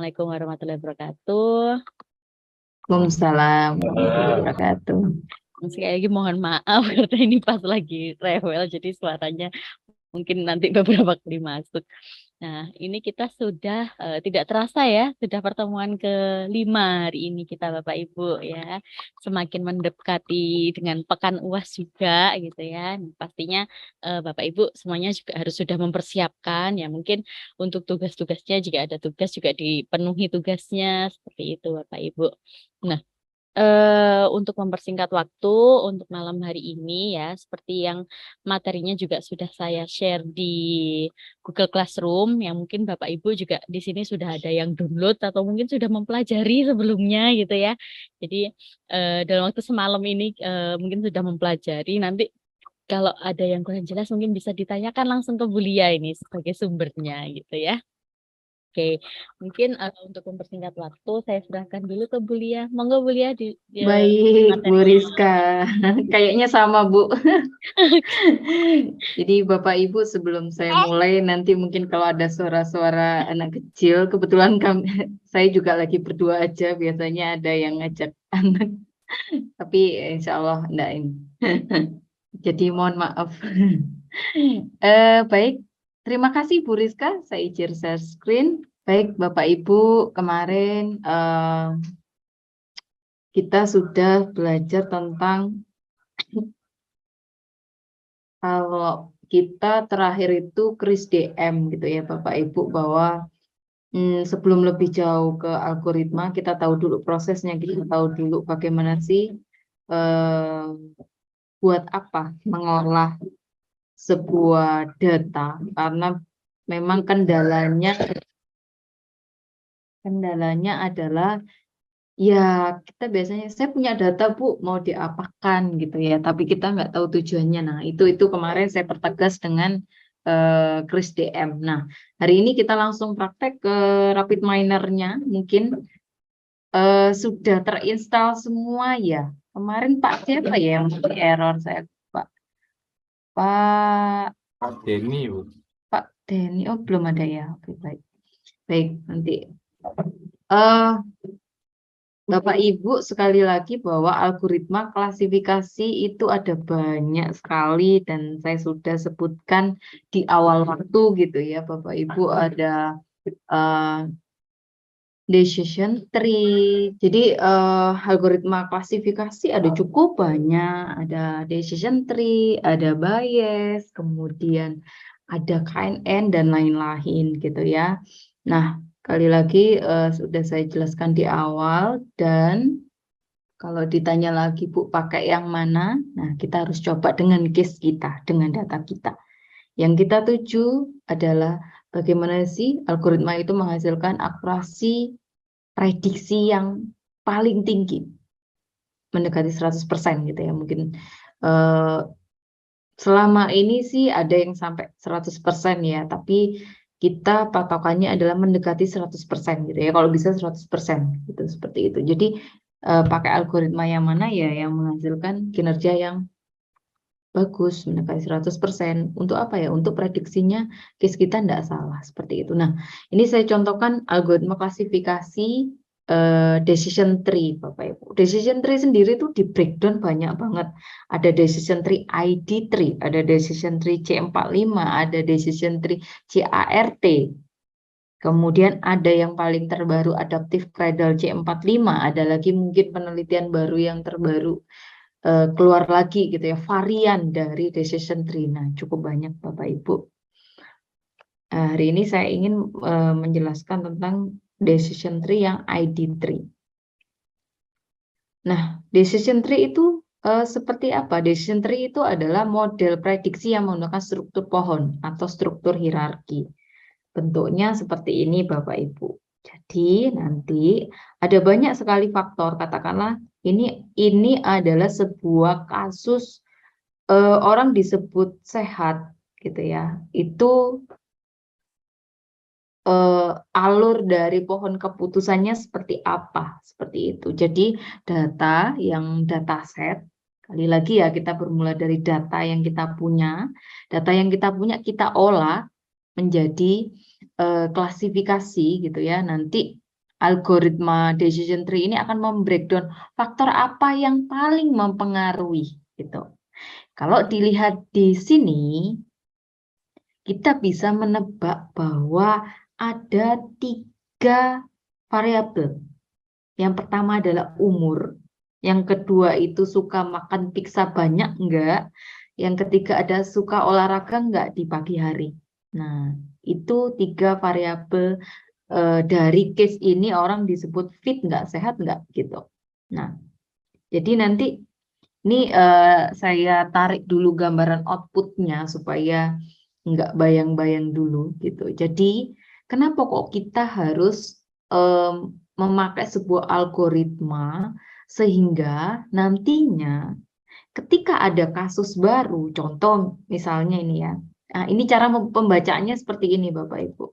Assalamualaikum warahmatullahi wabarakatuh. Waalaikumsalam warahmatullahi wabarakatuh. Sekali lagi mohon maaf karena ini pas lagi rewel, jadi suaranya mungkin nanti beberapa kali masuk. Nah, ini kita sudah tidak terasa ya, sudah pertemuan ke-5 hari ini kita Bapak Ibu ya. Semakin mendekati dengan pekan UAS juga gitu ya. Pastinya Bapak Ibu semuanya juga harus sudah mempersiapkan ya. Mungkin untuk tugas-tugasnya jika ada tugas juga dipenuhi tugasnya seperti itu Bapak Ibu. Nah, untuk mempersingkat waktu untuk malam hari ini ya, seperti yang materinya juga sudah saya share di Google Classroom, yang mungkin Bapak Ibu juga di sini sudah ada yang download atau mungkin sudah mempelajari sebelumnya gitu ya. Jadi dalam waktu semalam ini mungkin sudah mempelajari. Nanti kalau ada yang kurang jelas mungkin bisa ditanyakan langsung ke Bulia ini sebagai sumbernya gitu ya. Oke, mungkin untuk mempersingkat waktu, saya serahkan dulu ke Bulia. Monggo Bulia di Baik, Bu materinya. Rizka. Kayaknya sama, Bu. Jadi Bapak Ibu sebelum saya mulai nanti mungkin kalau ada suara-suara anak kecil, kebetulan saya juga lagi berdua aja, biasanya ada yang ngajak anak. Tapi insya Allah enggak ini. Jadi mohon maaf. Baik, terima kasih Bu Rizka. Saya izin share screen. Baik, Bapak Ibu, kemarin kita sudah belajar tentang kalau kita terakhir itu kris DM gitu ya Bapak Ibu, bahwa sebelum lebih jauh ke algoritma kita tahu dulu prosesnya, kita tahu dulu bagaimana sih buat apa mengolah sebuah data, karena memang kendalanya adalah ya kita biasanya saya punya data Bu, mau diapakan gitu ya, tapi kita nggak tahu tujuannya. Nah itu kemarin saya pertegas dengan kris DM. Nah hari ini kita langsung praktek ke RapidMiner-nya. Mungkin sudah terinstall semua ya. Kemarin Pak siapa ya yang error saya Pak? Pak Denny, Bu. Pak Denny. Oh belum ada ya. Oke baik. Baik nanti. eh Bapak Ibu sekali lagi bahwa algoritma klasifikasi itu ada banyak sekali dan saya sudah sebutkan di awal waktu gitu ya Bapak Ibu, ada decision tree. Jadi algoritma klasifikasi ada cukup banyak, ada decision tree, ada bias, kemudian ada KNN dan lain-lain gitu ya. Nah, kali lagi sudah saya jelaskan di awal, dan kalau ditanya lagi Bu pakai yang mana, nah kita harus coba dengan case kita, dengan data kita. Yang kita tuju adalah bagaimana sih algoritma itu menghasilkan akurasi prediksi yang paling tinggi, mendekati 100% gitu ya. Mungkin selama ini sih ada yang sampai 100% ya, tapi kita patokannya adalah mendekati 100% gitu ya. Kalau bisa 100% gitu, seperti itu. Jadi pakai algoritma yang mana ya yang menghasilkan kinerja yang bagus, mendekati 100%. Untuk apa ya? Untuk prediksinya case kita tidak salah, seperti itu. Nah, ini saya contohkan algoritma klasifikasi decision tree, Bapak Ibu. Decision tree sendiri itu di breakdown banyak banget. Ada decision tree ID tree, ada decision tree C45, ada decision tree CART. Kemudian ada yang paling terbaru adaptive cradle C45, ada lagi mungkin penelitian baru yang terbaru keluar lagi gitu ya, varian dari decision tree. Nah, cukup banyak Bapak Ibu. Hari ini saya ingin menjelaskan tentang decision tree yang ID tree. Nah, decision tree itu seperti apa? Decision tree itu adalah model prediksi yang menggunakan struktur pohon atau struktur hierarki. Bentuknya seperti ini Bapak Ibu. Jadi nanti ada banyak sekali faktor, katakanlah ini adalah sebuah kasus orang disebut sehat gitu ya. Itu alur dari pohon keputusannya seperti apa, seperti itu. Jadi dataset, kali lagi ya kita bermula dari data yang kita punya kita olah menjadi klasifikasi gitu ya. Nanti algoritma decision tree ini akan membreakdown faktor apa yang paling mempengaruhi gitu. Kalau dilihat di sini, kita bisa menebak bahwa ada 3 variabel. Yang pertama adalah umur, yang kedua itu suka makan pizza banyak enggak, yang ketiga ada suka olahraga enggak di pagi hari. Nah, itu 3 variabel dari case ini orang disebut fit enggak, sehat enggak gitu. Nah, jadi nanti ini saya tarik dulu gambaran outputnya supaya nggak bayang-bayang dulu gitu. Jadi kenapa kok kita harus memakai sebuah algoritma sehingga nantinya ketika ada kasus baru, contoh misalnya ini ya, nah, ini cara pembacaannya seperti ini Bapak Ibu.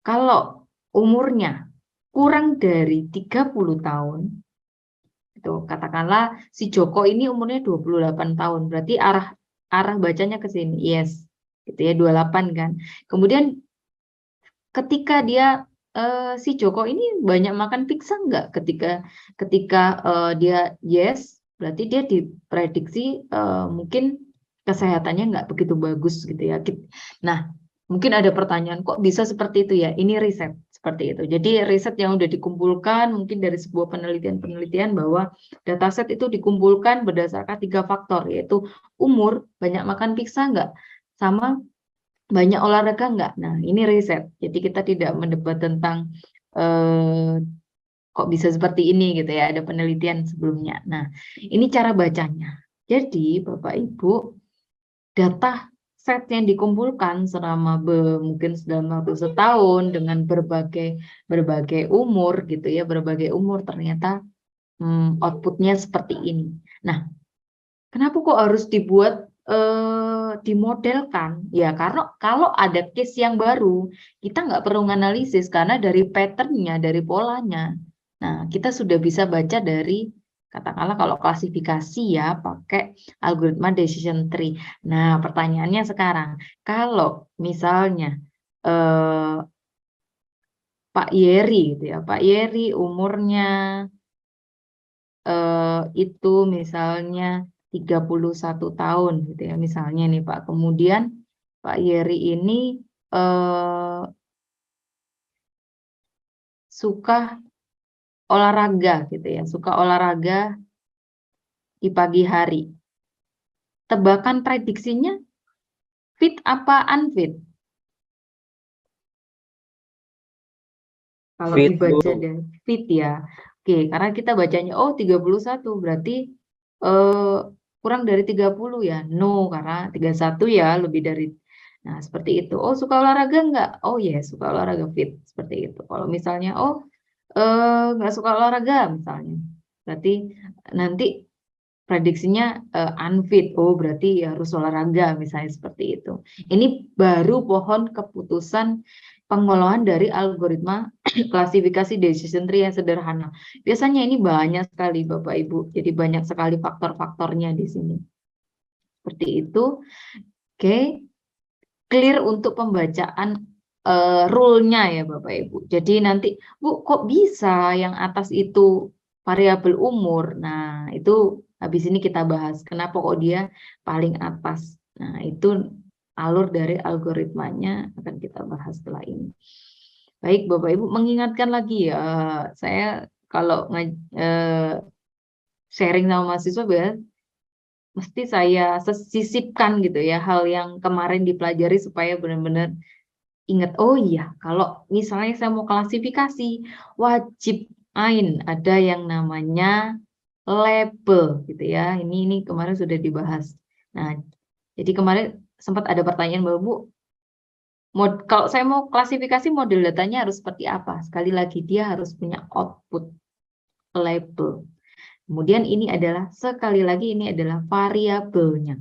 Kalau umurnya kurang dari 30 tahun, itu katakanlah si Joko ini umurnya 28 tahun, berarti arah bacanya ke sini, yes, gitu ya, 28 kan. Kemudian ketika dia si Joko ini banyak makan pizza enggak? Ketika dia yes, berarti dia diprediksi mungkin kesehatannya enggak begitu bagus gitu ya. Nah, mungkin ada pertanyaan kok bisa seperti itu ya? Ini riset seperti itu. Jadi riset yang udah dikumpulkan mungkin dari sebuah penelitian bahwa dataset itu dikumpulkan berdasarkan 3 faktor, yaitu umur, banyak makan pizza enggak, sama banyak olahraga enggak. Nah, ini riset. Jadi kita tidak mendebat tentang kok bisa seperti ini gitu ya, ada penelitian sebelumnya. Nah, ini cara bacanya. Jadi Bapak Ibu, data set yang dikumpulkan selama mungkin selama setahun dengan berbagai umur gitu ya, berbagai umur ternyata outputnya seperti ini. Nah, kenapa kok harus dibuat dimodelkan? Ya karena kalau ada case yang baru, kita nggak perlu menganalisis karena dari patternnya, dari polanya. Nah, kita sudah bisa baca dari katakanlah kalau klasifikasi ya pakai algoritma decision tree. Nah, pertanyaannya sekarang, kalau misalnya Pak Yeri gitu ya, Pak Yeri umurnya itu misalnya 31 tahun gitu ya, misalnya nih Pak. Kemudian Pak Yeri ini suka olahraga gitu ya, suka olahraga di pagi hari. Tebakan prediksinya fit apa unfit? Kalau Fit, dibaca Bu. dari fit ya. Oke, karena kita bacanya oh 31 berarti eh, kurang dari 30 ya. No, karena 31 ya lebih dari. Nah, seperti itu. Oh, suka olahraga enggak? Oh ya, suka olahraga fit. Seperti itu. Kalau misalnya oh nggak suka olahraga misalnya. Berarti nanti prediksinya unfit. Oh, berarti harus olahraga misalnya seperti itu. Ini baru pohon keputusan pengolahan dari algoritma klasifikasi decision tree yang sederhana. Biasanya ini banyak sekali Bapak Ibu. Jadi banyak sekali faktor-faktornya di sini. Seperti itu. Oke. Clear untuk pembacaan rule-nya ya Bapak Ibu. Jadi nanti, Bu, kok bisa yang atas itu variabel umur? Nah, itu habis ini kita bahas. Kenapa kok dia paling atas? Nah, itu alur dari algoritmanya akan kita bahas setelah ini. Baik, Bapak Ibu, mengingatkan lagi ya, saya kalau sharing sama mahasiswa mesti saya sisipkan gitu ya hal yang kemarin dipelajari supaya benar-benar ingat, oh iya, kalau misalnya saya mau klasifikasi, wajib ada yang namanya label gitu ya. Ini kemarin sudah dibahas. Nah, jadi kemarin sempat ada pertanyaan Mbak Bu, kalau saya mau klasifikasi model datanya harus seperti apa? Sekali lagi dia harus punya output label. Kemudian sekali lagi ini adalah variabelnya.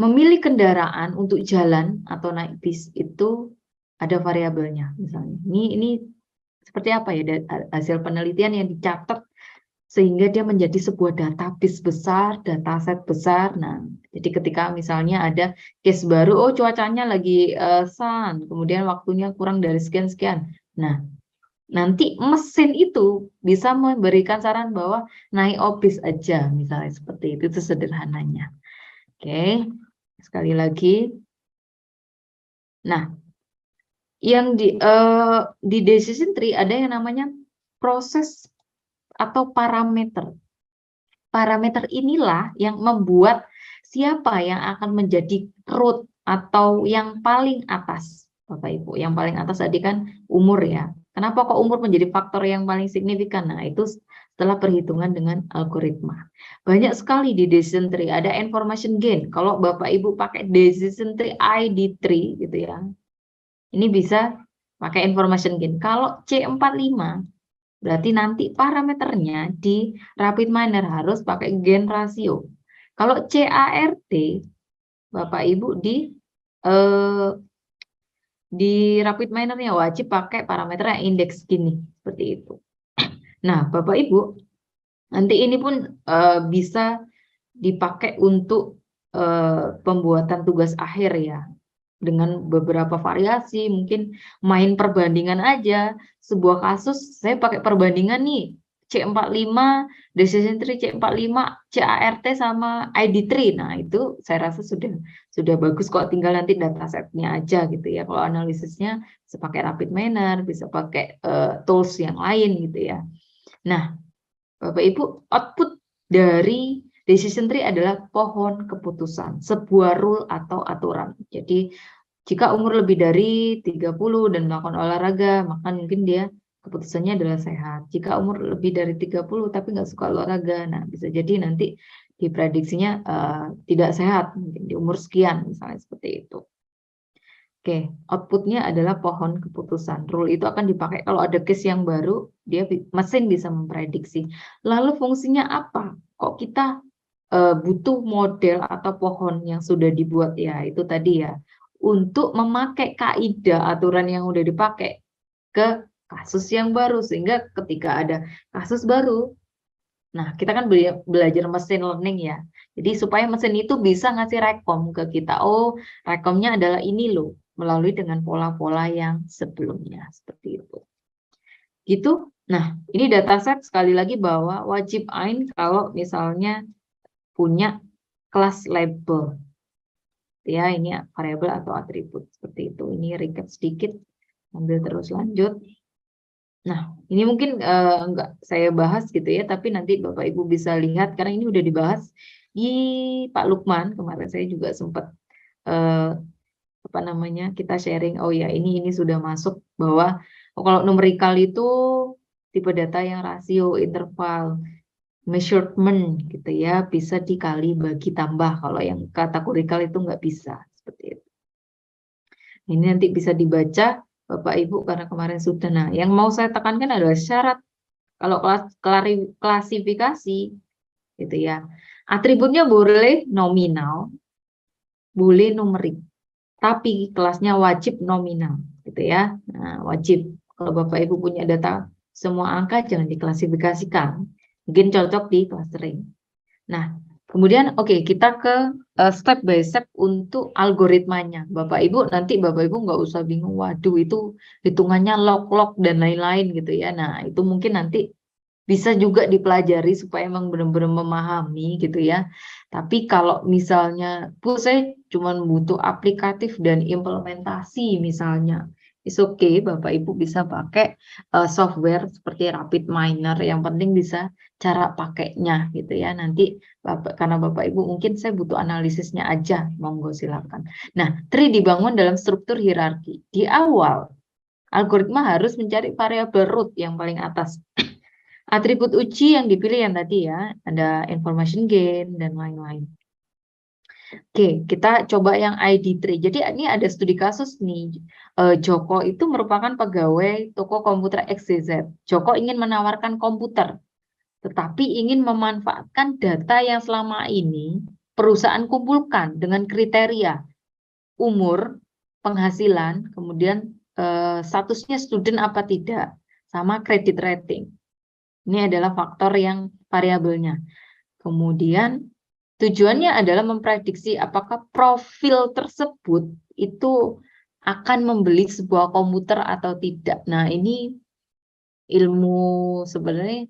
Memilih kendaraan untuk jalan atau naik bis itu ada variabelnya misalnya. Ini seperti apa ya hasil penelitian yang dicatat sehingga dia menjadi sebuah database besar, dataset besar. Nah, jadi ketika misalnya ada case baru, oh cuacanya lagi sun, kemudian waktunya kurang dari sekian-sekian. Nah, nanti mesin itu bisa memberikan saran bahwa naik obis aja, misalnya seperti itu sederhananya. Oke, sekali lagi. Nah, yang di decision tree ada yang namanya proses atau parameter. Parameter inilah yang membuat siapa yang akan menjadi root atau yang paling atas, Bapak Ibu. Yang paling atas tadi kan umur ya. Kenapa kok umur menjadi faktor yang paling signifikan? Nah, itu setelah perhitungan dengan algoritma. Banyak sekali di decision tree ada information gain. Kalau Bapak Ibu pakai decision tree ID tree gitu ya. Ini bisa pakai information gain. Kalau C45 berarti nanti parameternya di rapid miner harus pakai gain ratio. Kalau CART, Bapak Ibu di rapid minernya wajib pakai parameter yang indeks gini, seperti itu. Nah, Bapak Ibu, nanti ini pun bisa dipakai untuk pembuatan tugas akhir ya. Dengan beberapa variasi, mungkin main perbandingan aja. Sebuah kasus saya pakai perbandingan nih, C45, decision tree C45, CART sama ID tree. Nah, itu saya rasa sudah bagus kok, tinggal nanti datasetnya aja gitu ya. Kalau analisisnya bisa pakai rapid miner, bisa pakai tools yang lain gitu ya. Nah, Bapak Ibu, output dari decision tree adalah pohon keputusan, sebuah rule atau aturan. Jadi jika umur lebih dari 30 dan melakukan olahraga, maka mungkin dia keputusannya adalah sehat. Jika umur lebih dari 30 tapi nggak suka olahraga, nah bisa jadi nanti diprediksinya tidak sehat, mungkin di umur sekian misalnya seperti itu. Oke, outputnya adalah pohon keputusan. Rule itu akan dipakai kalau ada case yang baru, mesin bisa memprediksi. Lalu fungsinya apa? Kok kita butuh model atau pohon yang sudah dibuat ya, itu tadi ya, untuk memakai kaidah aturan yang udah dipakai ke kasus yang baru, sehingga ketika ada kasus baru, nah kita kan belajar mesin learning ya, jadi supaya mesin itu bisa ngasih rekom ke kita, oh rekomnya adalah ini loh, melalui dengan pola-pola yang sebelumnya, seperti itu. Gitu. Nah, ini dataset sekali lagi bahwa wajib AIN kalau misalnya punya kelas label. Ya, ini variabel atau atribut seperti itu. Ini recap sedikit, ambil terus lanjut. Nah, ini mungkin enggak saya bahas gitu ya, tapi nanti Bapak Ibu bisa lihat karena ini udah dibahas di Pak Lukman. Kemarin saya juga sempat apa namanya, kita sharing, oh ya ini sudah masuk bahwa kalau numerical itu tipe data yang rasio, interval, measurement gitu ya, bisa dikali bagi tambah. Kalau yang kategorikal itu nggak bisa seperti itu. Ini nanti bisa dibaca Bapak Ibu karena kemarin sudah. Nah, yang mau saya tekankan adalah syarat kalau klasifikasi gitu ya. Atributnya boleh nominal, boleh numerik, tapi kelasnya wajib nominal gitu ya. Nah, wajib. Kalau Bapak Ibu punya data semua angka jangan diklasifikasikan. Mungkin cocok di clustering. Nah, kemudian kita ke step by step untuk algoritmanya. Bapak Ibu nanti Bapak Ibu nggak usah bingung, waduh itu hitungannya log-log dan lain-lain gitu ya. Nah, itu mungkin nanti bisa juga dipelajari supaya emang benar-benar memahami gitu ya. Tapi kalau misalnya, Bu, saya cuma butuh aplikatif dan implementasi misalnya, it's okay, Bapak Ibu bisa pakai software seperti Rapid Miner. Yang penting bisa cara pakainya gitu ya. Nanti karena Bapak Ibu mungkin saya butuh analisisnya aja, monggo silakan. Nah, tree dibangun dalam struktur hierarki. Di awal, algoritma harus mencari variabel root yang paling atas. Atribut uji yang dipilih yang tadi ya, ada information gain dan lain-lain. Oke, kita coba yang ID tree. Jadi ini ada studi kasus nih. Joko itu merupakan pegawai toko komputer XYZ. Joko ingin menawarkan komputer, tetapi ingin memanfaatkan data yang selama ini perusahaan kumpulkan dengan kriteria umur, penghasilan, kemudian statusnya student apa tidak, sama kredit rating. Ini adalah faktor yang variabelnya. Kemudian tujuannya adalah memprediksi apakah profil tersebut itu akan membeli sebuah komputer atau tidak. Nah, ini ilmu sebenarnya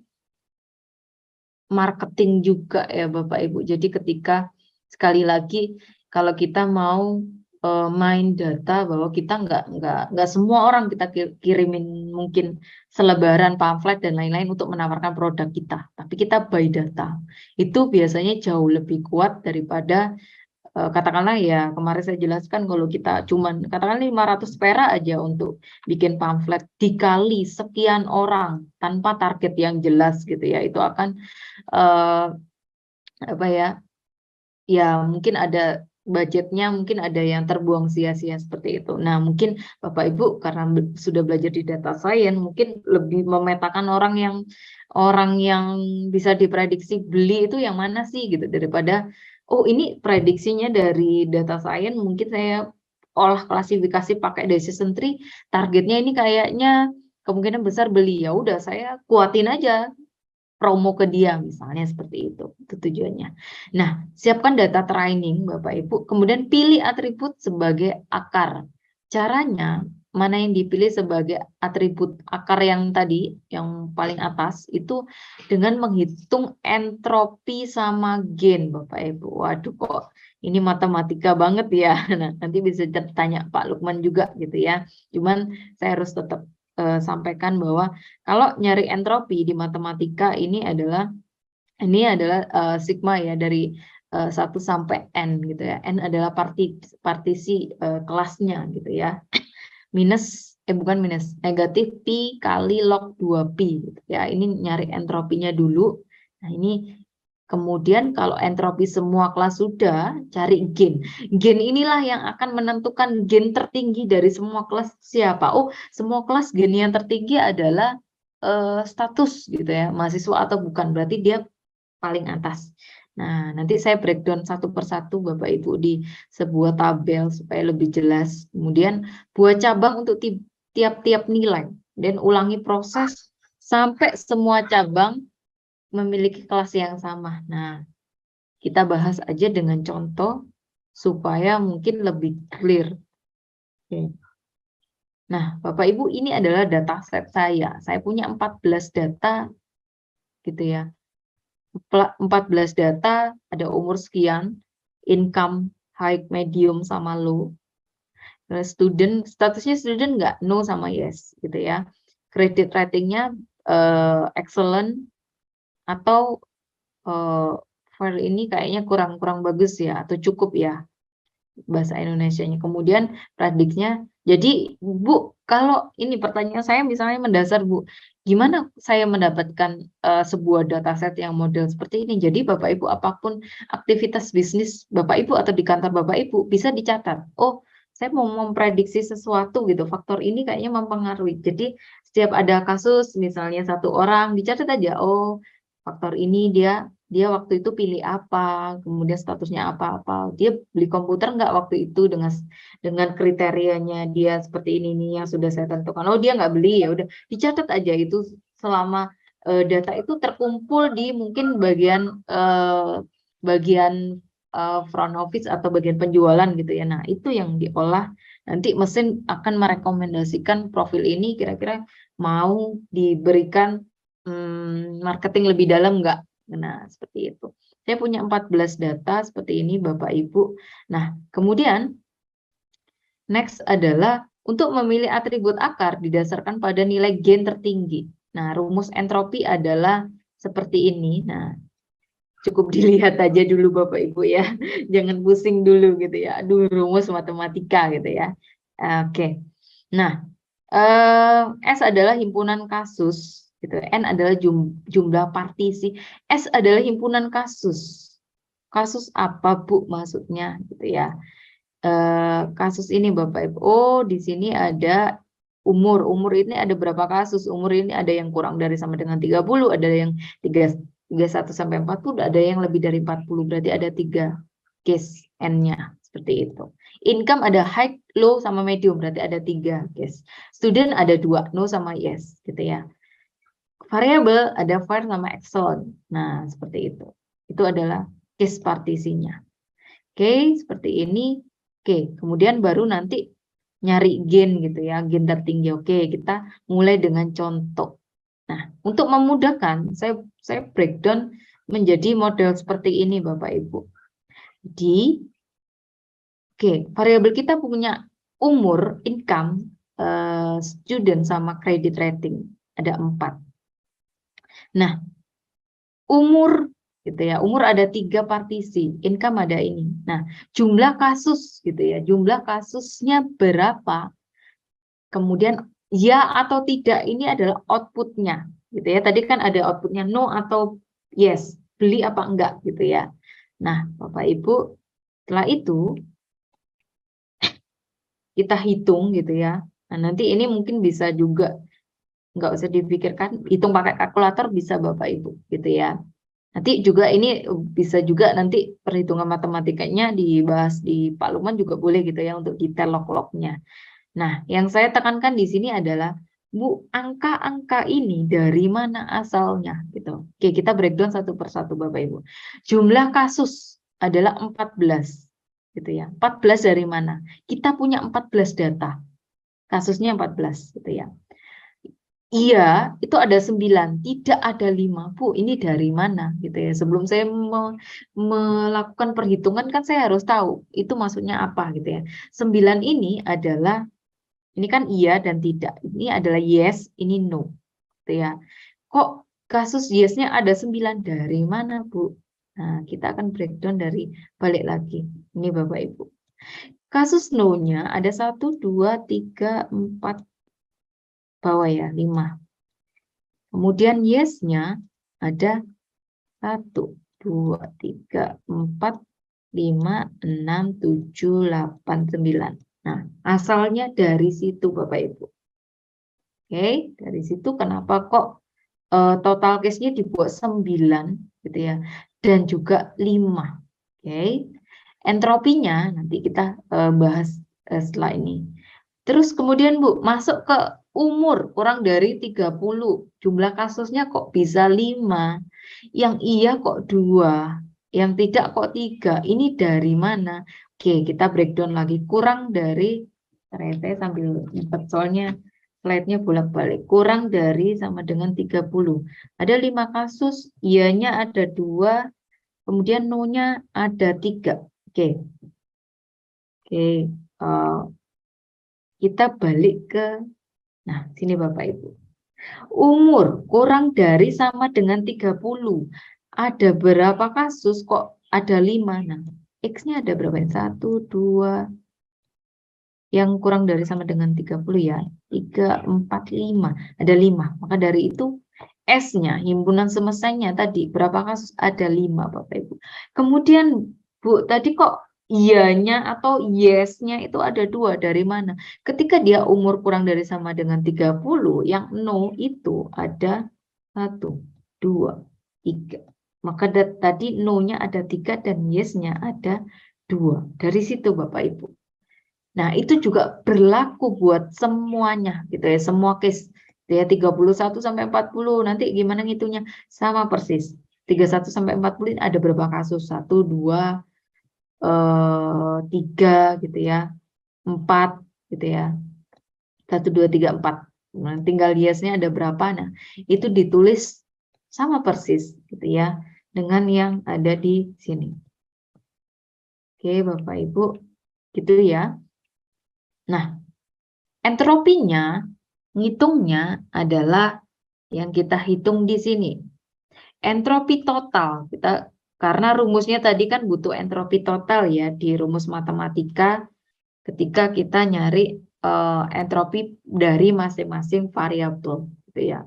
marketing juga ya Bapak Ibu. Jadi ketika sekali lagi kalau kita mau main data bahwa kita nggak semua orang kita kirimin mungkin selebaran pamflet dan lain-lain untuk menawarkan produk kita, tapi kita buy data. Itu biasanya jauh lebih kuat daripada katakanlah ya kemarin saya jelaskan kalau kita cuman katakanlah 500 perak aja untuk bikin pamflet dikali sekian orang tanpa target yang jelas gitu ya, itu akan eh, apa ya, ya mungkin ada budgetnya, mungkin ada yang terbuang sia-sia seperti itu. Nah mungkin Bapak Ibu karena sudah belajar di data science mungkin lebih memetakan orang yang bisa diprediksi beli itu yang mana sih gitu, daripada oh ini prediksinya dari data science mungkin saya olah klasifikasi pakai decision tree, targetnya ini kayaknya kemungkinan besar beli, ya udah saya kuatin aja promo ke dia misalnya seperti itu tujuannya. Nah, siapkan data training Bapak Ibu, kemudian pilih atribut sebagai akar. Caranya mana yang dipilih sebagai atribut akar yang tadi, yang paling atas itu dengan menghitung entropi sama gain Bapak Ibu. Waduh kok ini matematika banget ya. Nah, nanti bisa tanya Pak Lukman juga gitu ya. Cuman saya harus tetap sampaikan bahwa kalau nyari entropi di matematika ini adalah sigma ya dari 1 sampai n gitu ya. N adalah partisi kelasnya gitu ya. Bukan minus, negatif pi kali log 2pi gitu ya. Ini nyari entropinya dulu. Nah, ini kemudian kalau entropi semua kelas sudah, cari gain. Gain inilah yang akan menentukan gain tertinggi dari semua kelas siapa. Oh, semua kelas gain yang tertinggi adalah status gitu ya, mahasiswa atau bukan. Berarti dia paling atas. Nah, nanti saya breakdown satu persatu Bapak Ibu di sebuah tabel supaya lebih jelas. Kemudian buat cabang untuk tiap-tiap nilai dan ulangi proses sampai semua cabang memiliki kelas yang sama. Nah, kita bahas aja dengan contoh supaya mungkin lebih clear. Oke. Nah, Bapak Ibu ini adalah data set saya. Saya punya 14 data gitu ya. 14 data, ada umur sekian, income, high, medium, sama low. Student, statusnya student nggak, no sama yes gitu ya. Credit ratingnya excellent atau file ini kayaknya kurang bagus ya, atau cukup ya bahasa Indonesianya. Kemudian prediksinya, jadi Bu, kalau ini pertanyaan saya misalnya mendasar Bu, gimana saya mendapatkan sebuah dataset yang model seperti ini? Jadi Bapak Ibu apapun aktivitas bisnis Bapak Ibu atau di kantor Bapak Ibu bisa dicatat. Oh, saya mau memprediksi sesuatu gitu, faktor ini kayaknya mempengaruhi. Jadi setiap ada kasus misalnya satu orang dicatat aja, oh faktor ini dia waktu itu pilih apa, kemudian statusnya apa-apa, dia beli komputer nggak waktu itu dengan kriterianya dia seperti ini nih yang sudah saya tentukan. Oh dia nggak beli, ya udah dicatat aja itu selama data itu terkumpul di mungkin bagian front office atau bagian penjualan gitu ya. Nah itu yang diolah, nanti mesin akan merekomendasikan profil ini kira-kira mau diberikan marketing lebih dalam nggak. Nah, seperti itu. Saya punya 14 data seperti ini Bapak Ibu. Nah, kemudian next adalah untuk memilih atribut akar didasarkan pada nilai gain tertinggi. Nah, rumus entropi adalah seperti ini. Nah, cukup dilihat aja dulu Bapak Ibu ya. Jangan pusing dulu gitu ya. Aduh, rumus matematika gitu ya. Oke. Nah, S adalah himpunan kasus gitu. N adalah jumlah partisi. S adalah himpunan kasus. Kasus apa Bu maksudnya gitu ya. Kasus ini Bapak Ibu. Oh, di sini ada umur. Umur ini ada berapa kasus? Umur ini ada yang kurang dari sama dengan 30, ada yang 31 sampai 40, ada yang lebih dari 40. Berarti ada 3 case N-nya seperti itu. Income ada high, low sama medium, berarti ada 3 case. Student ada 2, no sama yes gitu ya. Variabel ada var sama excellent. Nah, seperti itu. Itu adalah case partisinya. Oke, seperti ini. Oke, kemudian baru nanti nyari gain gitu ya, gain tertinggi. Oke, kita mulai dengan contoh. Nah, untuk memudahkan, saya breakdown menjadi model seperti ini, Bapak Ibu. Variabel kita punya umur, income, student, sama credit rating. Ada 4. Nah, umur gitu ya, umur ada 3 partisi, income ada ini. Nah, jumlah kasus gitu ya, jumlah kasusnya berapa, kemudian ya atau tidak ini adalah outputnya gitu ya. Tadi kan ada outputnya no atau yes, beli apa enggak gitu ya. Nah, Bapak Ibu, setelah itu kita hitung gitu ya. Nah, nanti ini mungkin bisa juga nggak usah dipikirkan, hitung pakai kalkulator bisa Bapak Ibu gitu ya. Nanti juga ini bisa juga nanti perhitungan matematikanya dibahas di Pak Lukman juga boleh gitu ya untuk detail log-lognya. Nah, yang saya tekankan di sini adalah Bu, angka-angka ini dari mana asalnya gitu. Oke, kita breakdown satu persatu Bapak Ibu. Jumlah kasus adalah 14 gitu ya. 14 dari mana? Kita punya 14 data. Kasusnya 14 gitu ya. Iya, itu ada 9, tidak ada 5. Bu, ini dari mana gitu ya. Sebelum saya melakukan perhitungan kan saya harus tahu itu maksudnya apa gitu ya. 9 ini adalah, ini kan iya dan tidak. Ini adalah yes, ini no gitu ya. Kok kasus yes-nya ada 9, dari mana, Bu? Nah, kita akan breakdown dari balik lagi. Ini Bapak Ibu. Kasus no-nya ada 1, 2, 3, 4, bawah ya, 5. Kemudian yes-nya ada 1, 2, 3, 4, 5, 6, 7, 8, 9. Nah, asalnya dari situ Bapak Ibu. Oke, dari situ kenapa kok total case-nya dibuat 9 gitu ya. Dan juga 5. Oke. Entropinya nanti kita bahas setelah ini. Terus kemudian Bu, masuk ke umur kurang dari 30. Jumlah kasusnya kok bisa 5. Yang iya kok 2. Yang tidak kok 3. Ini dari mana? Oke, kita breakdown lagi. Kurang dari, saya sambil nyempet soalnya slide-nya bolak-balik. Kurang dari sama dengan 30. Ada 5 kasus, iyanya ada 2, kemudian no-nya ada 3. Oke. Oke. Kita balik ke, nah sini Bapak Ibu. Umur kurang dari sama dengan 30. Ada berapa kasus kok ada 5? Nah, X-nya ada berapa? 1, 2, yang kurang dari sama dengan 30 ya. 3, 4, 5. Ada 5. Maka dari itu S-nya, himpunan semestanya tadi, berapa kasus? Ada 5 Bapak Ibu. Kemudian Bu, tadi kok iyanya atau yes-nya itu ada 2, dari mana? Ketika dia umur kurang dari sama dengan 30, yang no itu ada 1, 2, 3. Maka tadi no-nya ada 3 dan yes-nya ada 2. Dari situ Bapak Ibu. Nah, itu juga berlaku buat semuanya gitu ya, semua case. Ya 31 sampai 40 nanti gimana ngitungnya? Sama persis. 31 sampai 40 ada berapa kasus? 1, 2, 3 gitu ya. 4 gitu ya. 1, 2, 3, 4. Nah, tinggal yes-nya ada berapa? Nah, itu ditulis sama persis gitu ya dengan yang ada di sini. Oke, Bapak Ibu, gitu ya. Nah, entropinya ngitungnya adalah yang kita hitung di sini. Entropi total, karena rumusnya tadi kan butuh entropi total ya di rumus matematika ketika kita nyari entropi dari masing-masing variabel gitu ya.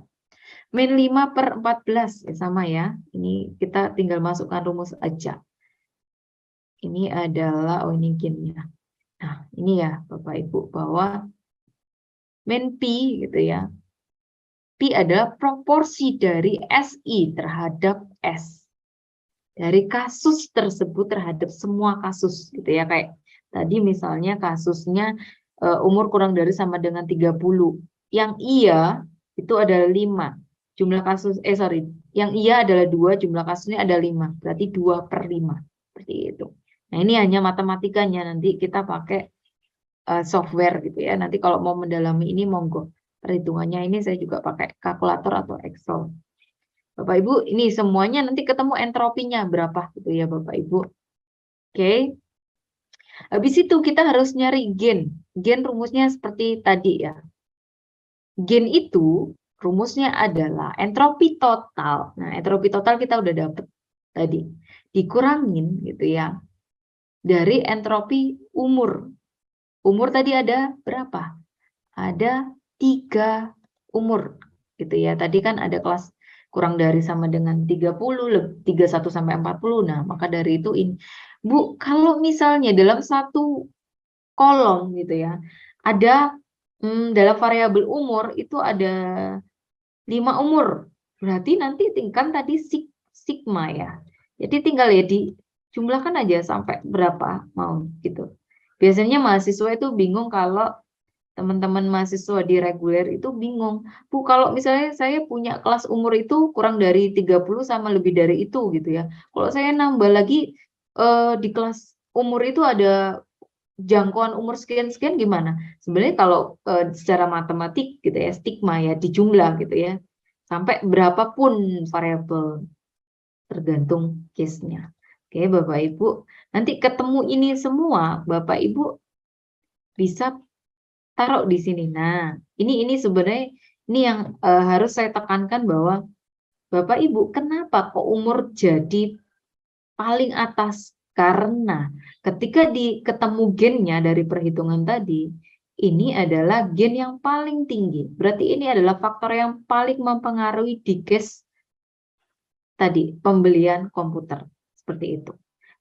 Min 5/14 ya sama ya. Ini kita tinggal masukkan rumus aja. Ini adalah ini gini ya. Nah, ini ya Bapak Ibu bahwa min P gitu ya. P adalah proporsi dari SI terhadap S. Dari kasus tersebut terhadap semua kasus gitu ya. Kayak tadi misalnya kasusnya umur kurang dari sama dengan 30. Yang iya itu adalah 5. Jumlah kasus, yang iya adalah 2, jumlah kasusnya ada 5. Berarti 2/5. Seperti itu. Nah ini hanya matematikanya, nanti kita pakai software gitu ya. Nanti kalau mau mendalami ini monggo. perhitungannya ini saya juga pakai kalkulator atau Excel. Bapak Ibu, ini semuanya nanti ketemu entropinya berapa gitu ya Bapak Ibu. Oke. Habis itu kita harus nyari gen. Gen rumusnya seperti tadi ya. Gen itu rumusnya adalah entropi total. Nah, entropi total kita udah dapet tadi. Dikurangin gitu ya dari entropi umur. Umur tadi ada berapa? Ada 3 umur gitu ya. Tadi kan ada kelas kurang dari sama dengan 30, 31 sampai 40. Nah, maka dari itu ini Bu, kalau misalnya dalam satu kolom gitu ya, ada dalam variabel umur itu ada 5 umur. Berarti nanti tingkat tadi sigma ya. Jadi tinggal ya dijumlahkan aja sampai berapa mau gitu. Biasanya mahasiswa itu bingung kalau teman-teman mahasiswa di reguler itu bingung. Bu, kalau misalnya saya punya kelas umur itu kurang dari 30 sama lebih dari itu gitu ya. Kalau saya nambah lagi di kelas umur itu ada jangkauan umur sekian-sekian gimana? Sebenarnya kalau secara matematik gitu ya, stigma ya, dijumlah gitu ya. Sampai berapapun variabel tergantung case-nya. Oke, Bapak Ibu. Nanti ketemu ini semua, Bapak Ibu bisa taruh di sini. Nah, ini sebenarnya ini yang harus saya tekankan bahwa Bapak Ibu, kenapa kok umur jadi paling atas? Karena ketika ketemu gennya dari perhitungan tadi, ini adalah gen yang paling tinggi. Berarti ini adalah faktor yang paling mempengaruhi di case tadi, pembelian komputer. Seperti itu.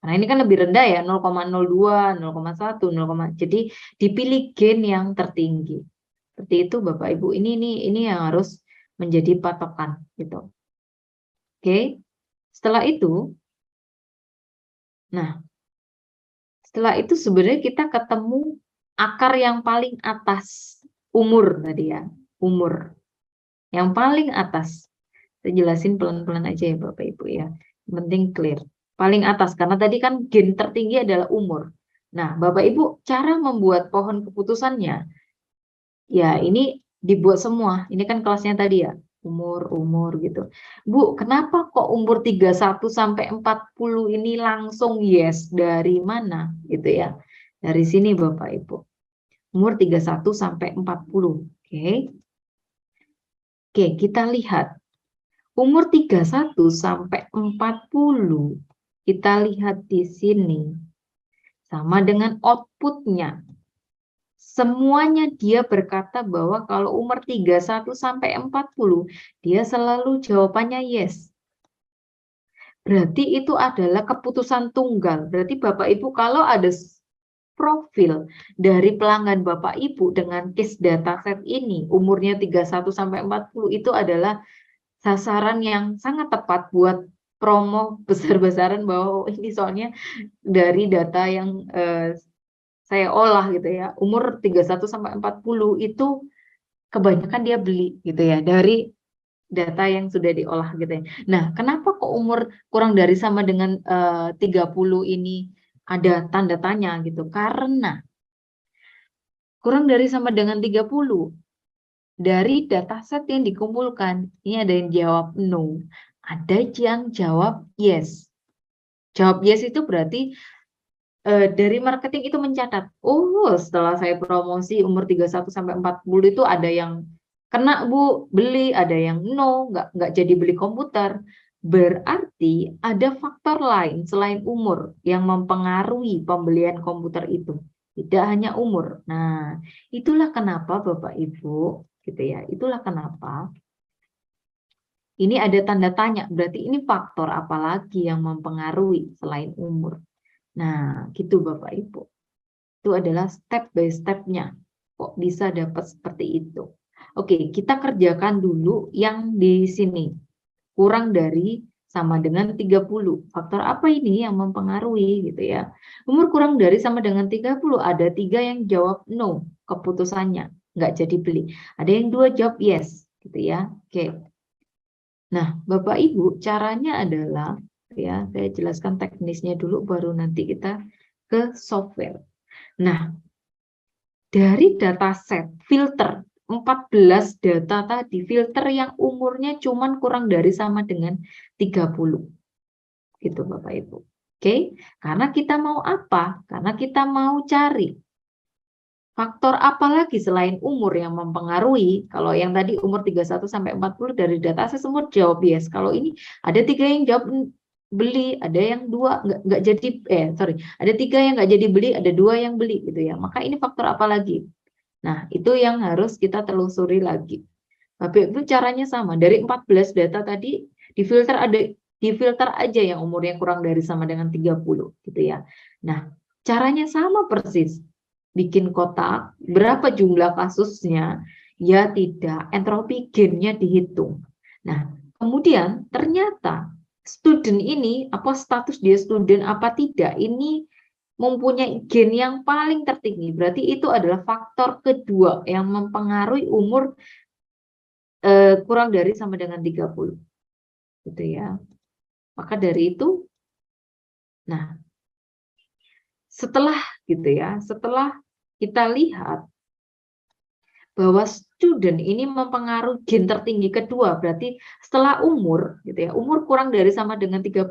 Nah, ini kan lebih rendah ya, 0,02, 0,1, 0, jadi dipilih gen yang tertinggi. Seperti itu Bapak Ibu. Ini yang harus menjadi patokan gitu. Oke. Setelah itu sebenarnya kita ketemu akar yang paling atas, umur tadi ya, umur. Yang paling atas. Saya jelasin pelan-pelan aja ya Bapak Ibu ya. Yang penting clear. Paling atas karena tadi kan gen tertinggi adalah umur. Nah, Bapak Ibu, cara membuat pohon keputusannya ya ini dibuat semua. Ini kan kelasnya tadi ya, umur gitu. Bu, kenapa kok umur 31 sampai 40 ini langsung yes? Dari mana gitu ya? Dari sini Bapak Ibu. Umur 31 sampai 40. Oke. Oke, kita lihat. Umur 31 sampai 40 kita lihat di sini. Sama dengan outputnya. Semuanya dia berkata bahwa kalau umur 31 sampai 40, dia selalu jawabannya yes. Berarti itu adalah keputusan tunggal. Berarti Bapak Ibu kalau ada profil dari pelanggan Bapak Ibu dengan case dataset ini, umurnya 31 sampai 40 itu adalah sasaran yang sangat tepat buat promo besar-besaran bahwa ini soalnya dari data yang saya olah gitu ya, umur 31 sampai 40 itu kebanyakan dia beli gitu ya dari data yang sudah diolah gitu ya. Nah, kenapa kok umur kurang dari sama dengan 30 ini ada tanda tanya gitu? Karena kurang dari sama dengan 30 dari dataset yang dikumpulkan, ini ada yang jawab no, ada yang jawab yes. Jawab yes itu berarti dari marketing itu mencatat, oh setelah saya promosi umur 31 sampai 40 itu ada yang kena Bu, beli, ada yang no, nggak jadi beli komputer. Berarti ada faktor lain selain umur yang mempengaruhi pembelian komputer itu. Tidak hanya umur. Nah, itulah kenapa Bapak Ibu, gitu ya. Itulah kenapa ini ada tanda tanya. Berarti ini faktor apa lagi yang mempengaruhi selain umur. Nah, gitu Bapak Ibu. Itu adalah step by step-nya. Kok bisa dapat seperti itu? Oke, kita kerjakan dulu yang di sini. Kurang dari sama dengan 30. Faktor apa ini yang mempengaruhi gitu ya? Umur kurang dari sama dengan 30. Ada 3 yang jawab no keputusannya. Nggak jadi beli. Ada yang 2 jawab yes gitu ya. Oke. Nah, Bapak Ibu, caranya adalah ya, saya jelaskan teknisnya dulu baru nanti kita ke software. Nah, dari dataset filter 14 data tadi, filter yang umurnya cuman kurang dari sama dengan 30. Gitu Bapak Ibu. Oke, karena kita mau apa? Karena kita mau cari faktor apa lagi selain umur yang mempengaruhi. Kalau yang tadi umur 31 sampai 40 dari data saya semua jawab yes. Kalau ini ada 3 yang jawab beli, ada yang 2 nggak jadi, ada 3 yang nggak jadi beli, ada 2 yang beli gitu ya. Maka ini faktor apa lagi? Nah, itu yang harus kita telusuri lagi. Bapak Ibu caranya sama. Dari 14 data tadi difilter aja yang umurnya kurang dari sama dengan 30 gitu ya. Nah, caranya sama persis. Bikin kotak, berapa jumlah kasusnya? Ya tidak, entropi gennya dihitung. Nah, kemudian ternyata student ini apa status dia student apa tidak ini mempunyai gen yang paling tertinggi. Berarti itu adalah faktor kedua yang mempengaruhi umur kurang dari sama dengan 30. Gitu ya. Maka dari itu, nah, setelah gitu ya, setelah kita lihat bahwa student ini mempengaruhi gen tertinggi kedua, berarti setelah umur gitu ya, umur kurang dari sama dengan 30,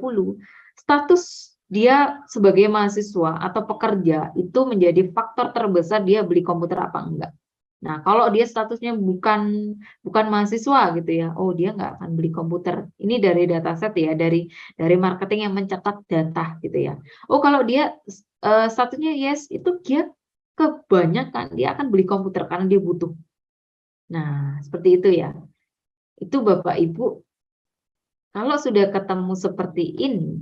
status dia sebagai mahasiswa atau pekerja itu menjadi faktor terbesar dia beli komputer apa enggak. Nah, kalau dia statusnya bukan mahasiswa gitu ya, oh dia nggak akan beli komputer. Ini dari dataset ya, dari marketing yang mencatat data gitu ya. Oh kalau dia statusnya yes, itu dia kebanyakan dia akan beli komputer karena dia butuh. Nah, seperti itu ya. Itu Bapak Ibu, kalau sudah ketemu seperti ini,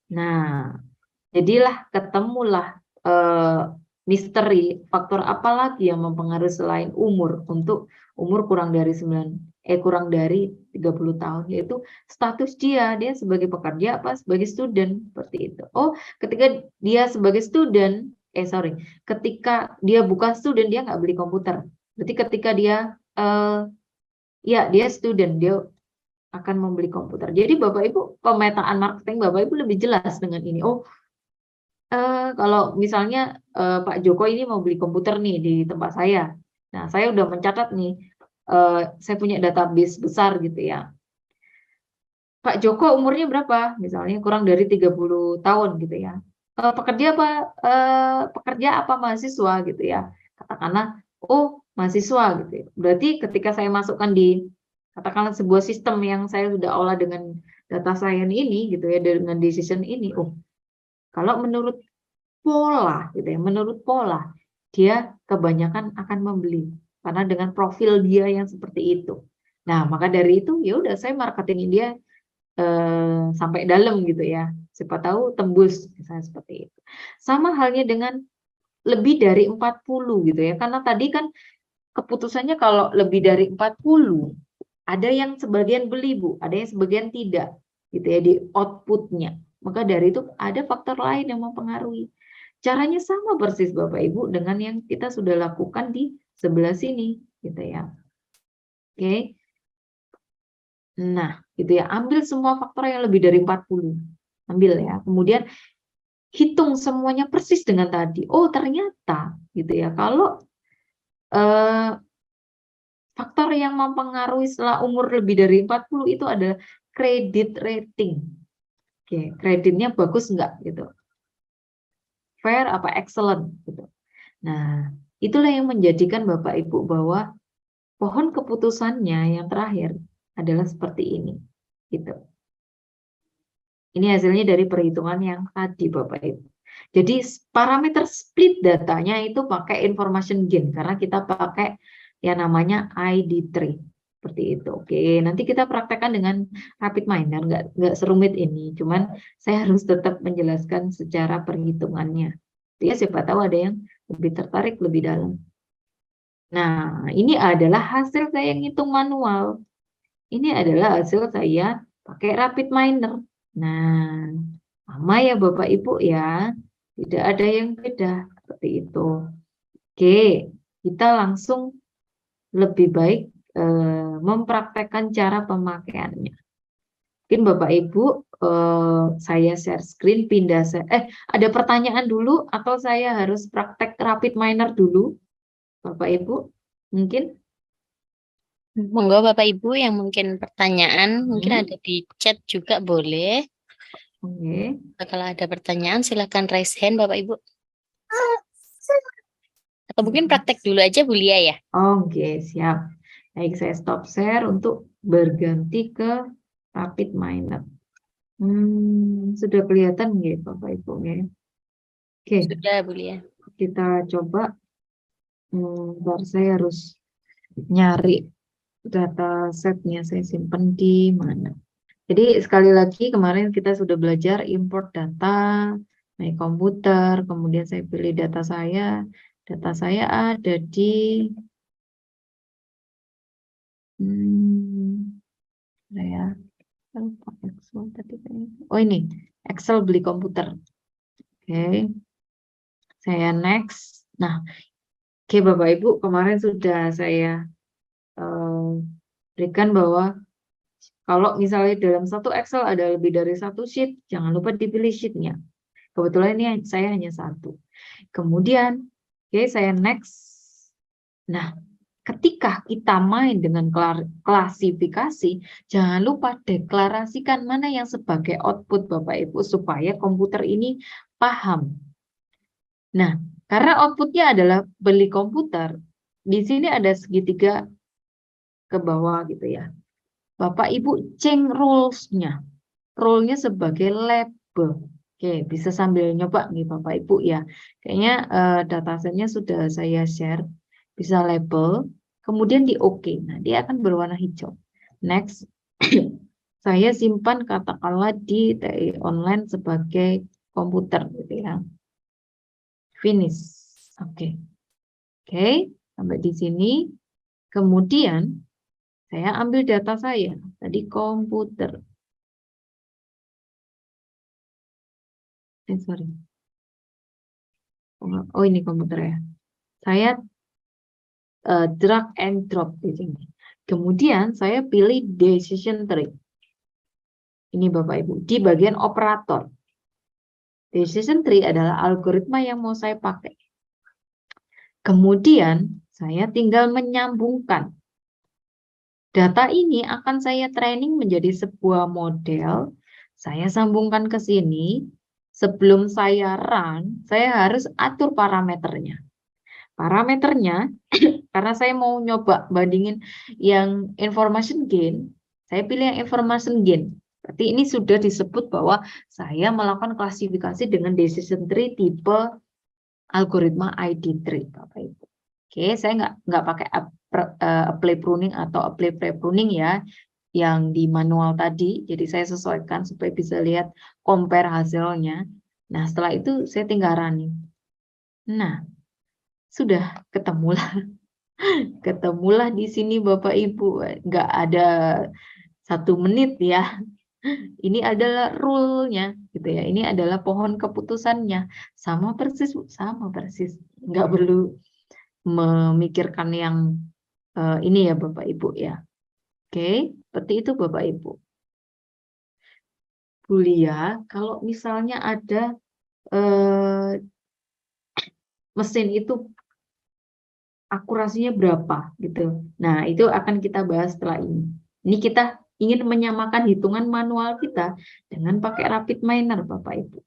nah ketemulah misteri faktor apa lagi yang mempengaruhi selain umur untuk umur kurang dari 30 tahun, yaitu status dia sebagai pekerja apa sebagai student, seperti itu. Oh, ketika dia sebagai student, ketika dia bukan student dia nggak beli komputer. Berarti ketika dia dia student, dia akan membeli komputer. Jadi Bapak Ibu, pemetaan marketing Bapak Ibu lebih jelas dengan ini. Oh, kalau misalnya Pak Joko ini mau beli komputer nih di tempat saya. Nah, saya udah mencatat nih, saya punya database besar gitu ya. Pak Joko umurnya berapa? Misalnya kurang dari 30 tahun gitu ya. Pekerja apa mahasiswa gitu ya. Katakanlah, oh mahasiswa gitu ya. Berarti ketika saya masukkan di katakanlah sebuah sistem yang saya sudah olah dengan data science ini gitu ya, dengan decision ini, oh kalau menurut pola gitu ya, menurut pola dia kebanyakan akan membeli karena dengan profil dia yang seperti itu. Nah, maka dari itu ya udah saya marketingin dia sampai dalam gitu ya. Siapa tahu tembus misalnya seperti itu. Sama halnya dengan lebih dari 40 gitu ya. Karena tadi kan keputusannya kalau lebih dari 40 ada yang sebagian beli Bu, ada yang sebagian tidak gitu ya di outputnya. Maka dari itu ada faktor lain yang mempengaruhi. Caranya sama persis Bapak Ibu dengan yang kita sudah lakukan di sebelah sini gitu ya. Oke. Nah, gitu ya. Ambil semua faktor yang lebih dari 40. Ambil ya. Kemudian hitung semuanya persis dengan tadi. Oh, ternyata gitu ya. Kalau faktor yang mempengaruhi setelah umur lebih dari 40 itu adalah credit rating. Oke, kreditnya bagus enggak gitu. Fair apa excellent gitu. Nah, itulah yang menjadikan Bapak Ibu bahwa pohon keputusannya yang terakhir adalah seperti ini. Gitu. Ini hasilnya dari perhitungan yang tadi Bapak Ibu. Jadi parameter split datanya itu pakai information gain karena kita pakai yang namanya ID3 seperti itu. Oke, nanti kita praktekkan dengan rapid miner, nggak serumit ini. Cuman saya harus tetap menjelaskan secara perhitungannya. Ya siapa tahu ada yang lebih tertarik lebih dalam. Nah, ini adalah hasil saya ngitung manual. Ini adalah hasil saya pakai rapid miner. Nah, sama ya Bapak Ibu ya. Tidak ada yang beda seperti itu. Oke, kita langsung lebih baik mempraktekkan cara pemakaiannya. Mungkin Bapak Ibu saya share screen, ada pertanyaan dulu atau saya harus praktek rapid miner dulu? Bapak Ibu, mungkin? Monggo Bapak Ibu yang mungkin pertanyaan, mungkin Hmm. ada di chat juga boleh. Oke. Kalau ada pertanyaan silakan raise hand Bapak Ibu. Atau mungkin praktek dulu aja Bu Lia ya. Oke, siap. Baik, saya stop share untuk berganti ke rapid minor. Sudah kelihatan nggak Bapak Ibu ya? Oke, Sudah Bu Lia. kita coba. Bentar, saya harus nyari data setnya, saya simpan di mana. Jadi sekali lagi kemarin kita sudah belajar import data, My Komputer, kemudian saya pilih data saya. Data saya ada di saya lupa Excel tadi kayaknya. Oh ini Excel beli komputer. Oke, saya next. Nah, oke Bapak Ibu, kemarin sudah saya berikan bahwa kalau misalnya dalam satu Excel ada lebih dari satu sheet, jangan lupa dipilih sheetnya. Kebetulan ini saya hanya satu. Kemudian, oke, saya next. Nah, ketika kita main dengan klasifikasi, jangan lupa deklarasikan mana yang sebagai output Bapak Ibu supaya komputer ini paham. Nah, karena outputnya adalah beli komputer, di sini ada segitiga ke bawah gitu ya. Bapak Ibu change rules-nya. Role-nya sebagai label. Oke, bisa sambil nyoba nih Bapak Ibu ya. Kayaknya datasetnya sudah saya share. Bisa label, kemudian di OK. Nah, dia akan berwarna hijau. Next, saya simpan katakanlah di TI online sebagai komputer gitu ya. Finish. Oke. Oke, sampai di sini. Kemudian saya ambil data saya tadi komputer. Sorry. Oh, ini komputer ya. Saya drag and drop di sini. Kemudian saya pilih decision tree. Ini Bapak Ibu, di bagian operator. Decision tree adalah algoritma yang mau saya pakai. Kemudian saya tinggal menyambungkan. Data ini akan saya training menjadi sebuah model. Saya sambungkan ke sini. Sebelum saya run, saya harus atur parameternya. Parameternya, karena saya mau nyoba bandingin yang information gain, saya pilih yang information gain. Berarti ini sudah disebut bahwa saya melakukan klasifikasi dengan decision tree tipe algoritma ID tree, Bapak Ibu. Oke, saya nggak pakai apply pruning atau apply pre-pruning ya, yang di manual tadi. Jadi saya sesuaikan supaya bisa lihat compare hasilnya. Nah, setelah itu saya tinggal running. Nah, sudah ketemulah di sini Bapak Ibu, nggak ada 1 menit ya. Ini adalah rule-nya gitu ya. Ini adalah pohon keputusannya. Sama persis, nggak perlu memikirkan yang ini ya Bapak Ibu ya. Oke, seperti itu Bapak Ibu. Bu Lia, kalau misalnya ada mesin itu akurasinya berapa gitu. Nah, itu akan kita bahas setelah ini. Ini kita ingin menyamakan hitungan manual kita dengan pakai rapid miner, Bapak Ibu.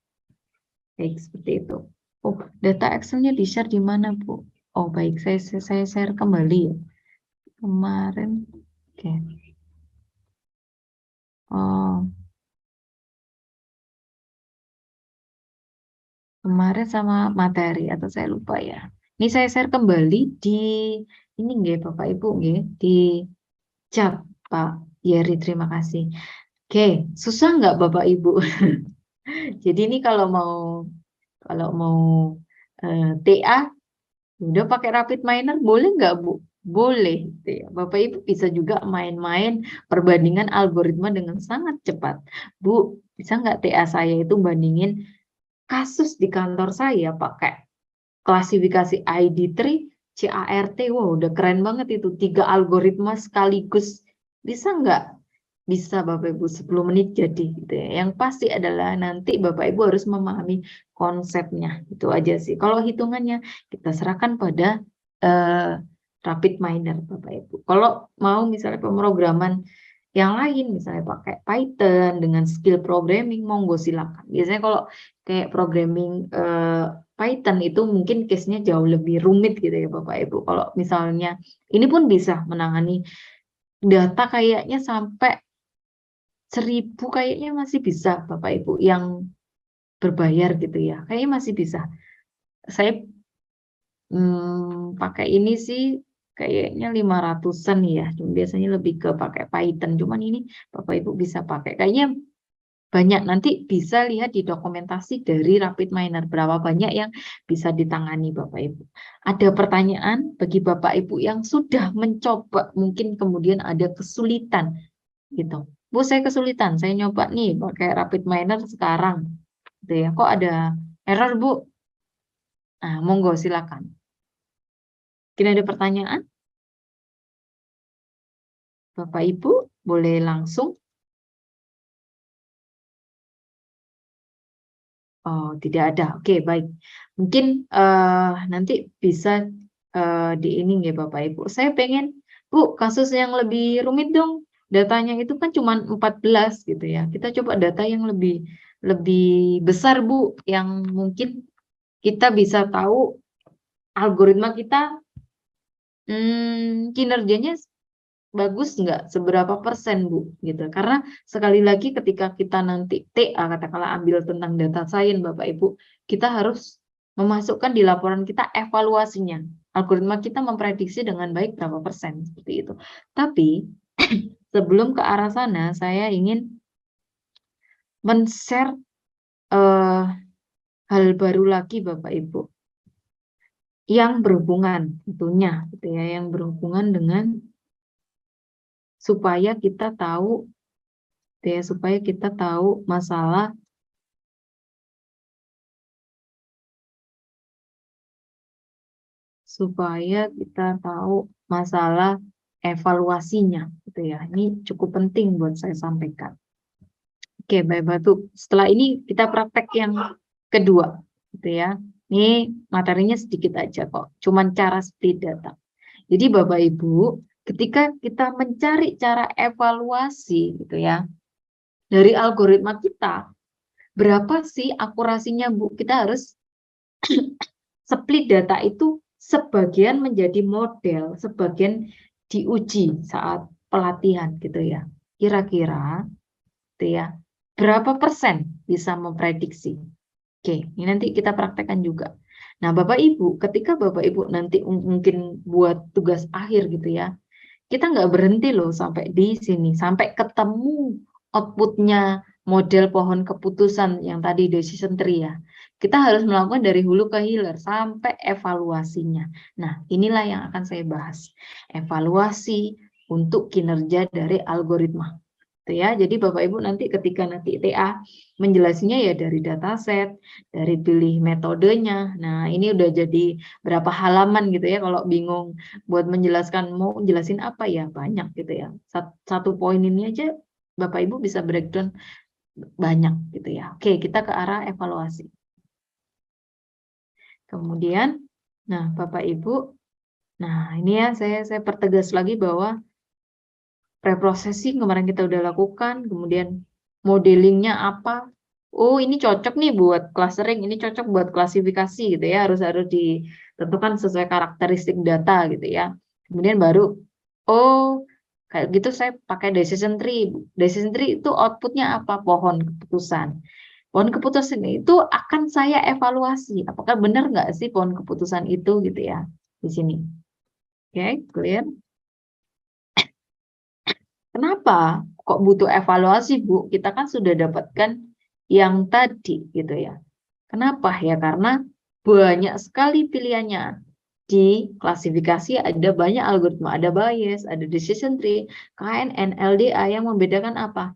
Baik, seperti itu. Oh, data Excel-nya di-share di mana, Bu? Oh, baik, saya share kembali ya. Kemarin. Oke. Oh. Kemarin sama materi atau saya lupa ya. Ini saya share kembali di ini nggih Bapak Ibu nggih di chat Pak Yeri, terima kasih. Oke, susah nggak Bapak Ibu? Jadi ini kalau mau TA udah pakai rapid miner boleh nggak Bu? Boleh gitu ya. Bapak Ibu bisa juga main-main perbandingan algoritma dengan sangat cepat. Bu, bisa nggak TA saya itu bandingin kasus di kantor saya pakai klasifikasi ID tree, CART, wow udah keren banget itu. 3 algoritma sekaligus. Bisa nggak? Bisa Bapak Ibu 10 menit jadi gitu ya. Yang pasti adalah nanti Bapak Ibu harus memahami konsepnya. Itu aja sih. Kalau hitungannya kita serahkan pada rapid minor Bapak Ibu. Kalau mau misalnya pemrograman yang lain, misalnya pakai Python dengan skill programming, monggo silakan. Biasanya kalau kayak programming Python itu mungkin case-nya jauh lebih rumit gitu ya Bapak Ibu. Kalau misalnya ini pun bisa menangani data kayaknya sampai 1000 kayaknya masih bisa Bapak Ibu yang berbayar gitu ya. Kayaknya masih bisa. Saya pakai ini sih kayaknya 500-an ya. Biasanya lebih ke pakai Python. Cuman ini Bapak Ibu bisa pakai. Kayaknya banyak, nanti bisa lihat di dokumentasi dari Rapid Miner berapa banyak yang bisa ditangani Bapak Ibu. Ada pertanyaan bagi Bapak Ibu yang sudah mencoba, mungkin kemudian ada kesulitan gitu. Bu, saya kesulitan, saya nyoba nih pakai Rapid Miner sekarang. Gitu ya. Kok ada error, Bu? Nah, monggo silakan. Mungkin ada pertanyaan? Bapak Ibu boleh langsung. Oh, tidak ada. Oke, baik. Mungkin nanti bisa di ini ya Bapak Ibu. Saya pengen, Bu, kasus yang lebih rumit dong. Datanya itu kan cuma 14 gitu ya. Kita coba data yang lebih besar, Bu, yang mungkin kita bisa tahu algoritma kita kinerjanya bagus nggak, seberapa persen Bu, gitu. Karena sekali lagi ketika kita nanti TA, katakanlah ambil tentang data science Bapak Ibu, kita harus memasukkan di laporan kita evaluasinya. Algoritma kita memprediksi dengan baik berapa persen, seperti itu. Tapi sebelum ke arah sana, saya ingin men-share hal baru lagi Bapak Ibu, yang berhubungan tentunya, gitu ya, yang berhubungan dengan supaya kita tahu masalah evaluasinya gitu ya. Ini cukup penting buat saya sampaikan. Oke, Bapak Batu. Setelah ini kita praktek yang kedua gitu ya. Ini materinya sedikit aja kok. Cuman cara split data. Jadi Bapak Ibu, ketika kita mencari cara evaluasi gitu ya dari algoritma kita, berapa sih akurasinya Bu? Kita harus split data itu sebagian menjadi model, sebagian diuji saat pelatihan gitu ya. Kira-kira gitu ya, berapa persen bisa memprediksi? Oke, ini nanti kita praktekkan juga. Nah, Bapak Ibu, ketika Bapak Ibu nanti mungkin buat tugas akhir gitu ya, kita nggak berhenti loh sampai di sini, sampai ketemu outputnya model pohon keputusan yang tadi decision tree ya. Kita harus melakukan dari hulu ke hilir sampai evaluasinya. Nah, inilah yang akan saya bahas. Evaluasi untuk kinerja dari algoritma. Ya, jadi Bapak Ibu nanti ketika nanti TA menjelasinya ya dari dataset, dari pilih metodenya. Nah, ini udah jadi berapa halaman gitu ya kalau bingung buat menjelaskan mau jelasin apa ya, banyak gitu ya. Satu poin ini aja Bapak Ibu bisa breakdown banyak gitu ya. Oke, kita ke arah evaluasi. Kemudian, nah Bapak Ibu, nah ini ya saya pertegas lagi bahwa preprocessing kemarin kita udah lakukan, kemudian modelingnya apa. Oh, ini cocok nih buat clustering, ini cocok buat klasifikasi gitu ya, harus ditentukan sesuai karakteristik data gitu ya. Kemudian baru, oh kayak gitu saya pakai decision tree. Decision tree itu outputnya apa? Pohon keputusan. Pohon keputusan itu akan saya evaluasi, apakah benar nggak sih pohon keputusan itu gitu ya di sini. Oke, clear? Kenapa kok butuh evaluasi, Bu? Kita kan sudah dapatkan yang tadi gitu ya. Kenapa ya? Karena banyak sekali pilihannya. Di klasifikasi ada banyak algoritma, ada bias, ada decision tree, KNN, LDA yang membedakan apa?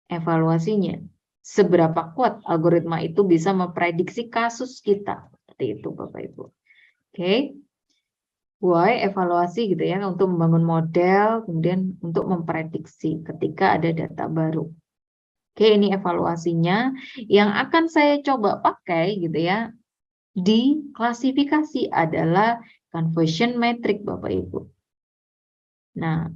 Evaluasinya. Seberapa kuat algoritma itu bisa memprediksi kasus kita. Seperti itu Bapak Ibu. Oke. Why evaluasi gitu ya untuk membangun model, kemudian untuk memprediksi ketika ada data baru. Oke, ini evaluasinya yang akan saya coba pakai gitu ya di klasifikasi adalah conversion metric Bapak Ibu. Nah,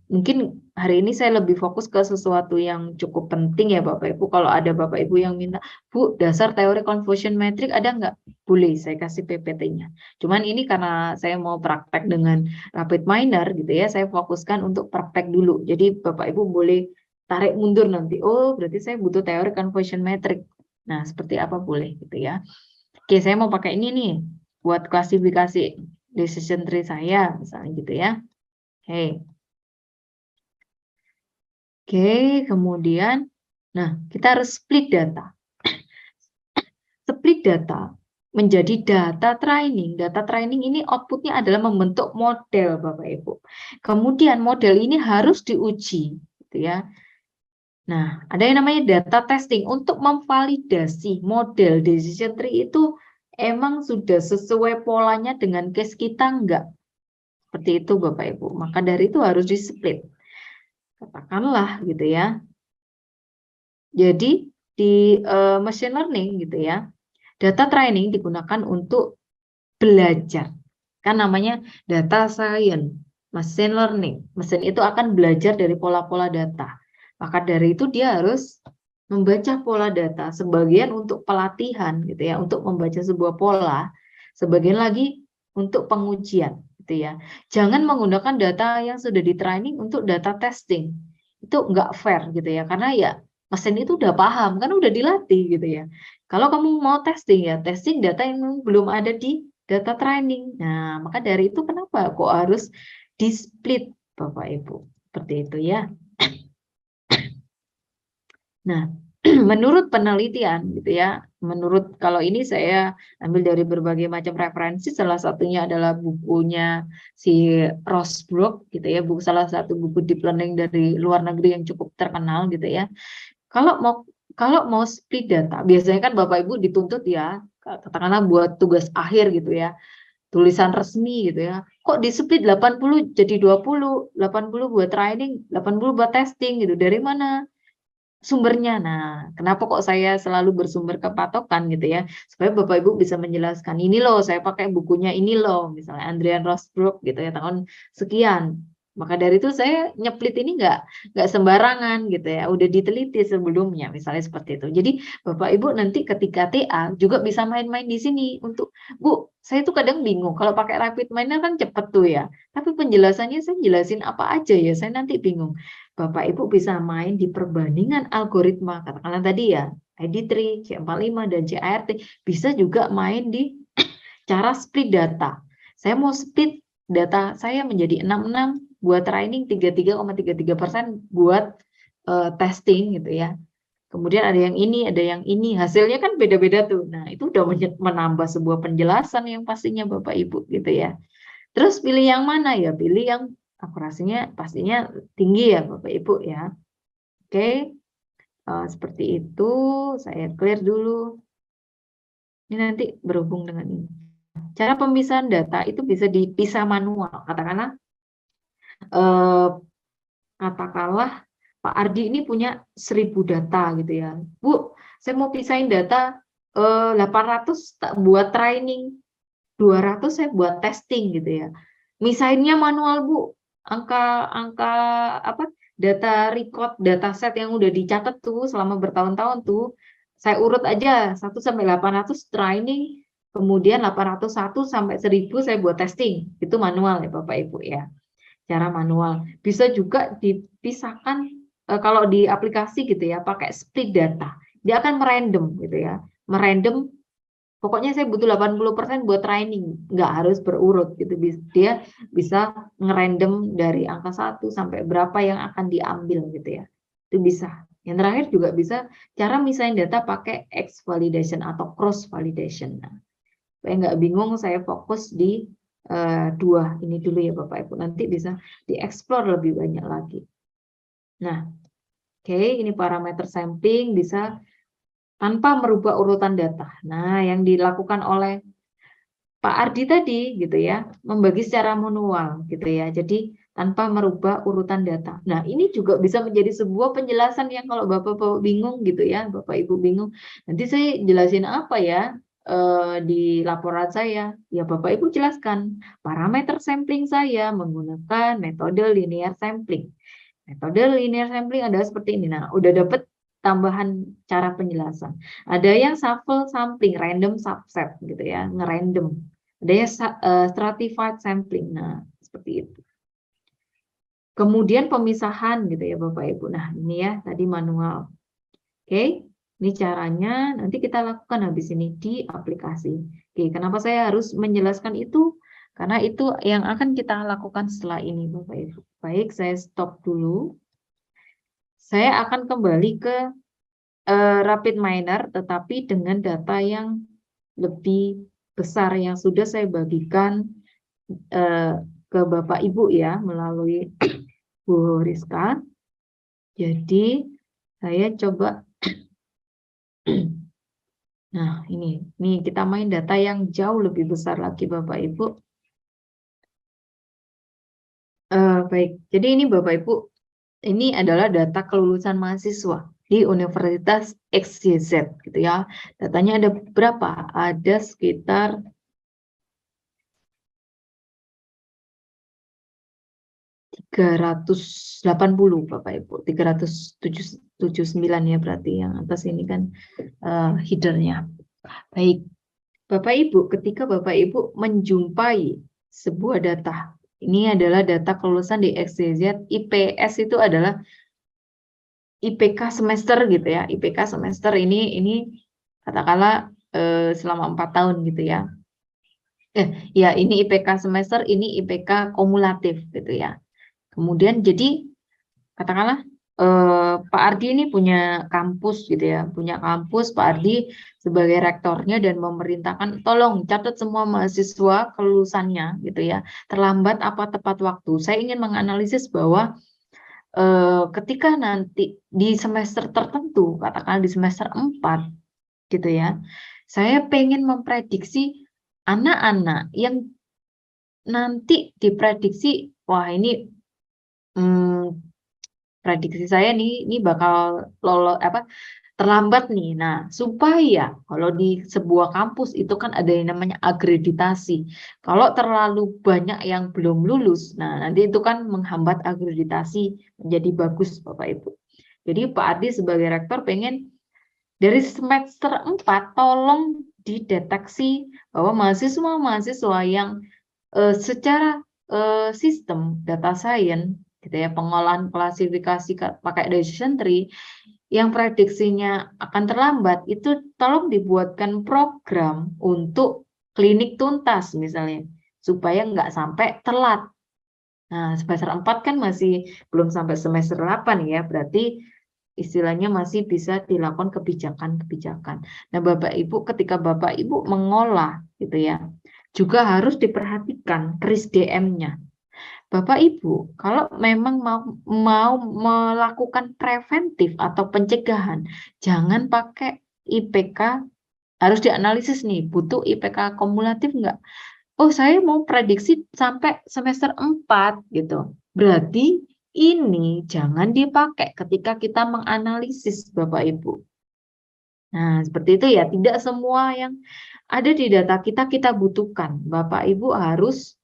mungkin hari ini saya lebih fokus ke sesuatu yang cukup penting ya Bapak Ibu. Kalau ada Bapak Ibu yang minta, Bu, dasar teori conversion metric ada nggak? Boleh, saya kasih PPT-nya. Cuman ini karena saya mau praktek dengan RapidMiner gitu ya, saya fokuskan untuk praktek dulu. Jadi Bapak Ibu boleh tarik mundur nanti. Oh, berarti saya butuh teori conversion metric. Nah, seperti apa boleh gitu ya. Oke, saya mau pakai ini nih buat klasifikasi decision tree saya misalnya gitu ya. Oke, kemudian, nah kita harus split data. Split data menjadi data training. Data training ini outputnya adalah membentuk model, Bapak Ibu. Kemudian model ini harus diuji, gitu ya. Nah, ada yang namanya data testing untuk memvalidasi model decision tree itu emang sudah sesuai polanya dengan case kita enggak? Seperti itu, Bapak Ibu. Maka dari itu harus di-split. Katakanlah gitu ya. Jadi di machine learning gitu ya, data training digunakan untuk belajar. Kan namanya data science, machine learning. Mesin itu akan belajar dari pola-pola data. Maka dari itu dia harus membaca pola data, sebagian untuk pelatihan gitu ya, untuk membaca sebuah pola, sebagian lagi untuk pengujian gitu ya. Jangan menggunakan data yang sudah di training untuk data testing. Itu enggak fair gitu ya, karena ya mesin itu udah paham, kan udah dilatih gitu ya. Kalau kamu mau testing ya, testing data yang belum ada di data training. Nah, maka dari itu kenapa kok harus di-split Bapak Ibu. Seperti itu ya. Nah, menurut penelitian gitu ya, menurut kalau ini saya ambil dari berbagai macam referensi, salah satunya adalah bukunya si Rosbrook gitu ya, salah satu buku deep learning dari luar negeri yang cukup terkenal gitu ya. Kalau mau split data, biasanya kan Bapak Ibu dituntut ya, katakanlah buat tugas akhir gitu ya, tulisan resmi gitu ya. Kok di split 80 jadi 20, 80 buat training, 80 buat testing gitu. Dari mana sumbernya? Nah, kenapa kok saya selalu bersumber ke patokan gitu ya, supaya Bapak Ibu bisa menjelaskan, ini loh saya pakai bukunya ini loh, misalnya Andreas Rosenberg gitu ya, tahun sekian. Maka dari itu saya nyeplit ini nggak sembarangan gitu ya, udah diteliti sebelumnya, misalnya seperti itu. Jadi Bapak Ibu nanti ketika TA juga bisa main-main di sini untuk, Bu, saya tuh kadang bingung, kalau pakai RapidMiner kan cepet tuh ya, tapi penjelasannya saya jelasin apa aja ya, saya nanti bingung. Bapak Ibu bisa main di perbandingan algoritma, katakanlah tadi ya, ID3, C45, dan CART, bisa juga main di cara split data. Saya mau split data saya menjadi 66 buat training, 33,33% buat testing gitu ya. Kemudian ada yang ini, hasilnya kan beda-beda tuh. Nah, itu udah menambah sebuah penjelasan yang pastinya Bapak Ibu gitu ya. Terus pilih yang mana ya? Pilih yang akurasinya pastinya tinggi ya Bapak Ibu ya. Oke, seperti itu. Saya clear dulu. Ini nanti berhubung dengan ini. Cara pemisahan data itu bisa dipisah manual. Katakanlah Pak Ardi ini punya 1000 data gitu ya. Bu, saya mau pisahin data 800 buat training, 200 saya buat testing gitu ya. Misahinnya manual Bu. Angka apa? Data record, data set yang udah dicatat tuh selama bertahun-tahun tuh, saya urut aja 1 sampai 800 training, kemudian 801 sampai 1000 saya buat testing. Itu manual ya Bapak Ibu ya. Cara manual. Bisa juga dipisahkan kalau di aplikasi gitu ya, pakai split data. Dia akan merandom gitu ya. Merandom, pokoknya saya butuh 80% buat training, nggak harus berurut gitu. Dia bisa ngerandom dari angka 1 sampai berapa yang akan diambil gitu ya. Itu bisa. Yang terakhir juga bisa cara misahin data pakai X validation atau cross validation. Nah, supaya nggak bingung, saya fokus di dua ini dulu ya Bapak Ibu. Nanti bisa dieksplor lebih banyak lagi. Nah, oke, ini parameter sampling bisa tanpa merubah urutan data. Nah, yang dilakukan oleh Pak Ardi tadi gitu ya, membagi secara manual gitu ya. Jadi tanpa merubah urutan data. Nah, ini juga bisa menjadi sebuah penjelasan yang kalau Bapak bingung gitu ya, Bapak Ibu bingung, nanti saya jelasin apa ya? di laporan saya, ya Bapak Ibu jelaskan parameter sampling saya menggunakan metode linear sampling. Metode linear sampling adalah seperti ini. Nah, udah dapet tambahan cara penjelasan. Ada yang shuffle sampling, random subset gitu ya, ngerandom. Ada yang stratified sampling. Nah, seperti itu. Kemudian pemisahan gitu ya Bapak Ibu. Nah, ini ya tadi manual. Oke, ini caranya nanti kita lakukan habis ini di aplikasi. Oke, kenapa saya harus menjelaskan itu? Karena itu yang akan kita lakukan setelah ini Bapak Ibu. Baik, saya stop dulu. Saya akan kembali ke RapidMiner, tetapi dengan data yang lebih besar yang sudah saya bagikan ke Bapak Ibu ya melalui Bu Rizka. Jadi saya coba, nah ini kita main data yang jauh lebih besar lagi Bapak Ibu. Baik, jadi ini Bapak Ibu, ini adalah data kelulusan mahasiswa di Universitas XYZ gitu ya. Datanya ada berapa? Ada sekitar 380 Bapak Ibu, 379 ya berarti yang atas ini kan headernya. Baik, Bapak Ibu, ketika Bapak Ibu menjumpai sebuah data, ini adalah data kelulusan di XYZ, IPS itu adalah IPK semester gitu ya, IPK semester ini katakanlah selama 4 tahun gitu ya. Ya ini IPK semester, ini IPK kumulatif gitu ya. Kemudian jadi katakanlah Pak Ardi ini punya kampus gitu ya, punya kampus, Pak Ardi sebagai rektornya dan memerintahkan tolong catat semua mahasiswa kelulusannya gitu ya, terlambat apa tepat waktu. Saya ingin menganalisis bahwa ketika nanti di semester tertentu, katakanlah di semester 4 gitu ya, saya pengen memprediksi anak-anak yang nanti diprediksi, wah ini prediksi saya nih ini bakal terlambat nih. Nah, supaya kalau di sebuah kampus itu kan ada yang namanya akreditasi. Kalau terlalu banyak yang belum lulus, nah nanti itu kan menghambat akreditasi menjadi bagus Bapak Ibu. Jadi Pak Ardi sebagai rektor pengen dari semester 4 tolong dideteksi bahwa mahasiswa-mahasiswa yang secara sistem data science gitu ya, pengolahan klasifikasi pakai decision tree yang prediksinya akan terlambat, itu tolong dibuatkan program untuk klinik tuntas misalnya, supaya nggak sampai telat. Nah, semester 4 kan masih belum sampai semester 8 ya, berarti istilahnya masih bisa dilakukan kebijakan-kebijakan. Nah, Bapak Ibu, ketika Bapak Ibu mengolah gitu ya, juga harus diperhatikan risk DM-nya. Bapak Ibu, kalau memang mau melakukan preventif atau pencegahan, jangan pakai IPK, harus dianalisis nih, butuh IPK kumulatif enggak? Oh, saya mau prediksi sampai semester 4 gitu. Berarti ini jangan dipakai ketika kita menganalisis Bapak Ibu. Nah, seperti itu ya, tidak semua yang ada di data kita butuhkan. Bapak Ibu harus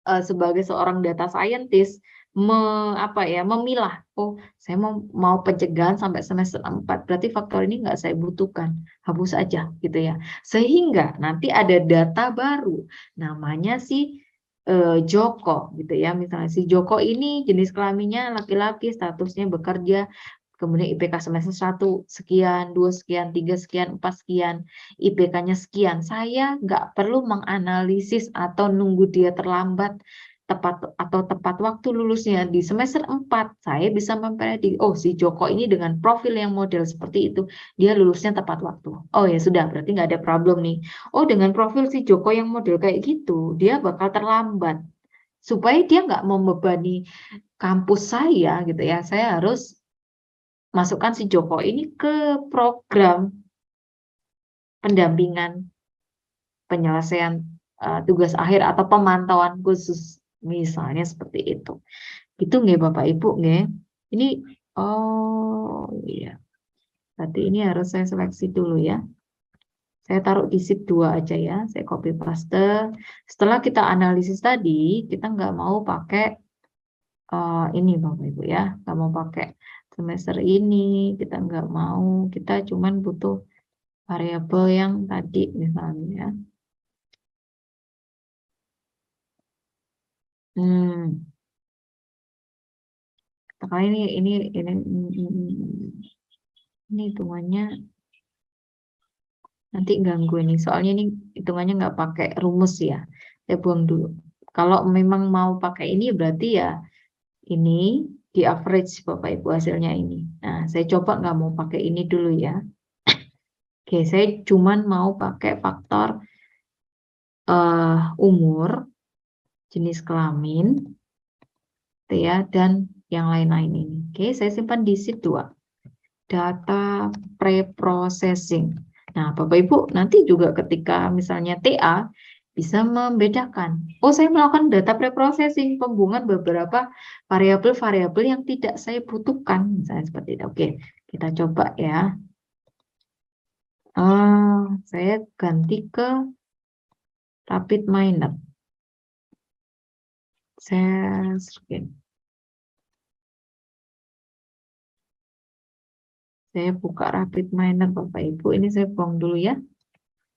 sebagai seorang data scientist memilah, oh saya mau pencegahan sampai semester 4, berarti faktor ini nggak saya butuhkan, hapus aja gitu ya. Sehingga nanti ada data baru namanya si Joko gitu ya, misalnya si Joko ini jenis kelaminnya laki-laki, statusnya bekerja, kemudian IPK semester 1 sekian, 2 sekian, 3 sekian, 4 sekian, IPK-nya sekian. Saya nggak perlu menganalisis atau nunggu dia terlambat tepat waktu lulusnya di semester 4. Saya bisa memprediksi, oh si Joko ini dengan profil yang model seperti itu, dia lulusnya tepat waktu. Oh ya sudah, berarti nggak ada problem nih. Oh dengan profil si Joko yang model kayak gitu, dia bakal terlambat. Supaya dia nggak membebani kampus saya gitu ya, saya harus masukkan si Joko ini ke program pendampingan penyelesaian tugas akhir atau pemantauan khusus, misalnya seperti itu. Itu nggih Bapak Ibu nggih. Ini oh iya. Berarti ini harus saya seleksi dulu ya. Saya taruh di sheet 2 aja ya, saya copy paste. Setelah kita analisis tadi, kita nggak mau pakai ini Bapak Ibu ya, nggak mau pakai semester ini, kita nggak mau, kita cuman butuh variabel yang tadi misalnya ya. Kali ini hitungannya nanti ganggu ini, soalnya ini hitungannya nggak pakai rumus ya. Saya buang dulu. Kalau memang mau pakai ini berarti ya ini di average Bapak Ibu hasilnya ini. Nah, saya coba nggak mau pakai ini dulu ya. Oke, saya cuman mau pakai faktor umur, jenis kelamin, gitu ya, dan yang lain-lain ini. Oke, saya simpan di sheet 2. Data pre-processing. Nah, Bapak Ibu nanti juga ketika misalnya TA bisa membedakan. Oh, saya melakukan data pre-processing, pembuangan beberapa variabel-variabel yang tidak saya butuhkan. Misalnya seperti itu. Oke, kita coba ya. Saya ganti ke rapid miner. Saya screen. Saya buka rapid miner Bapak Ibu. Ini saya buang dulu ya.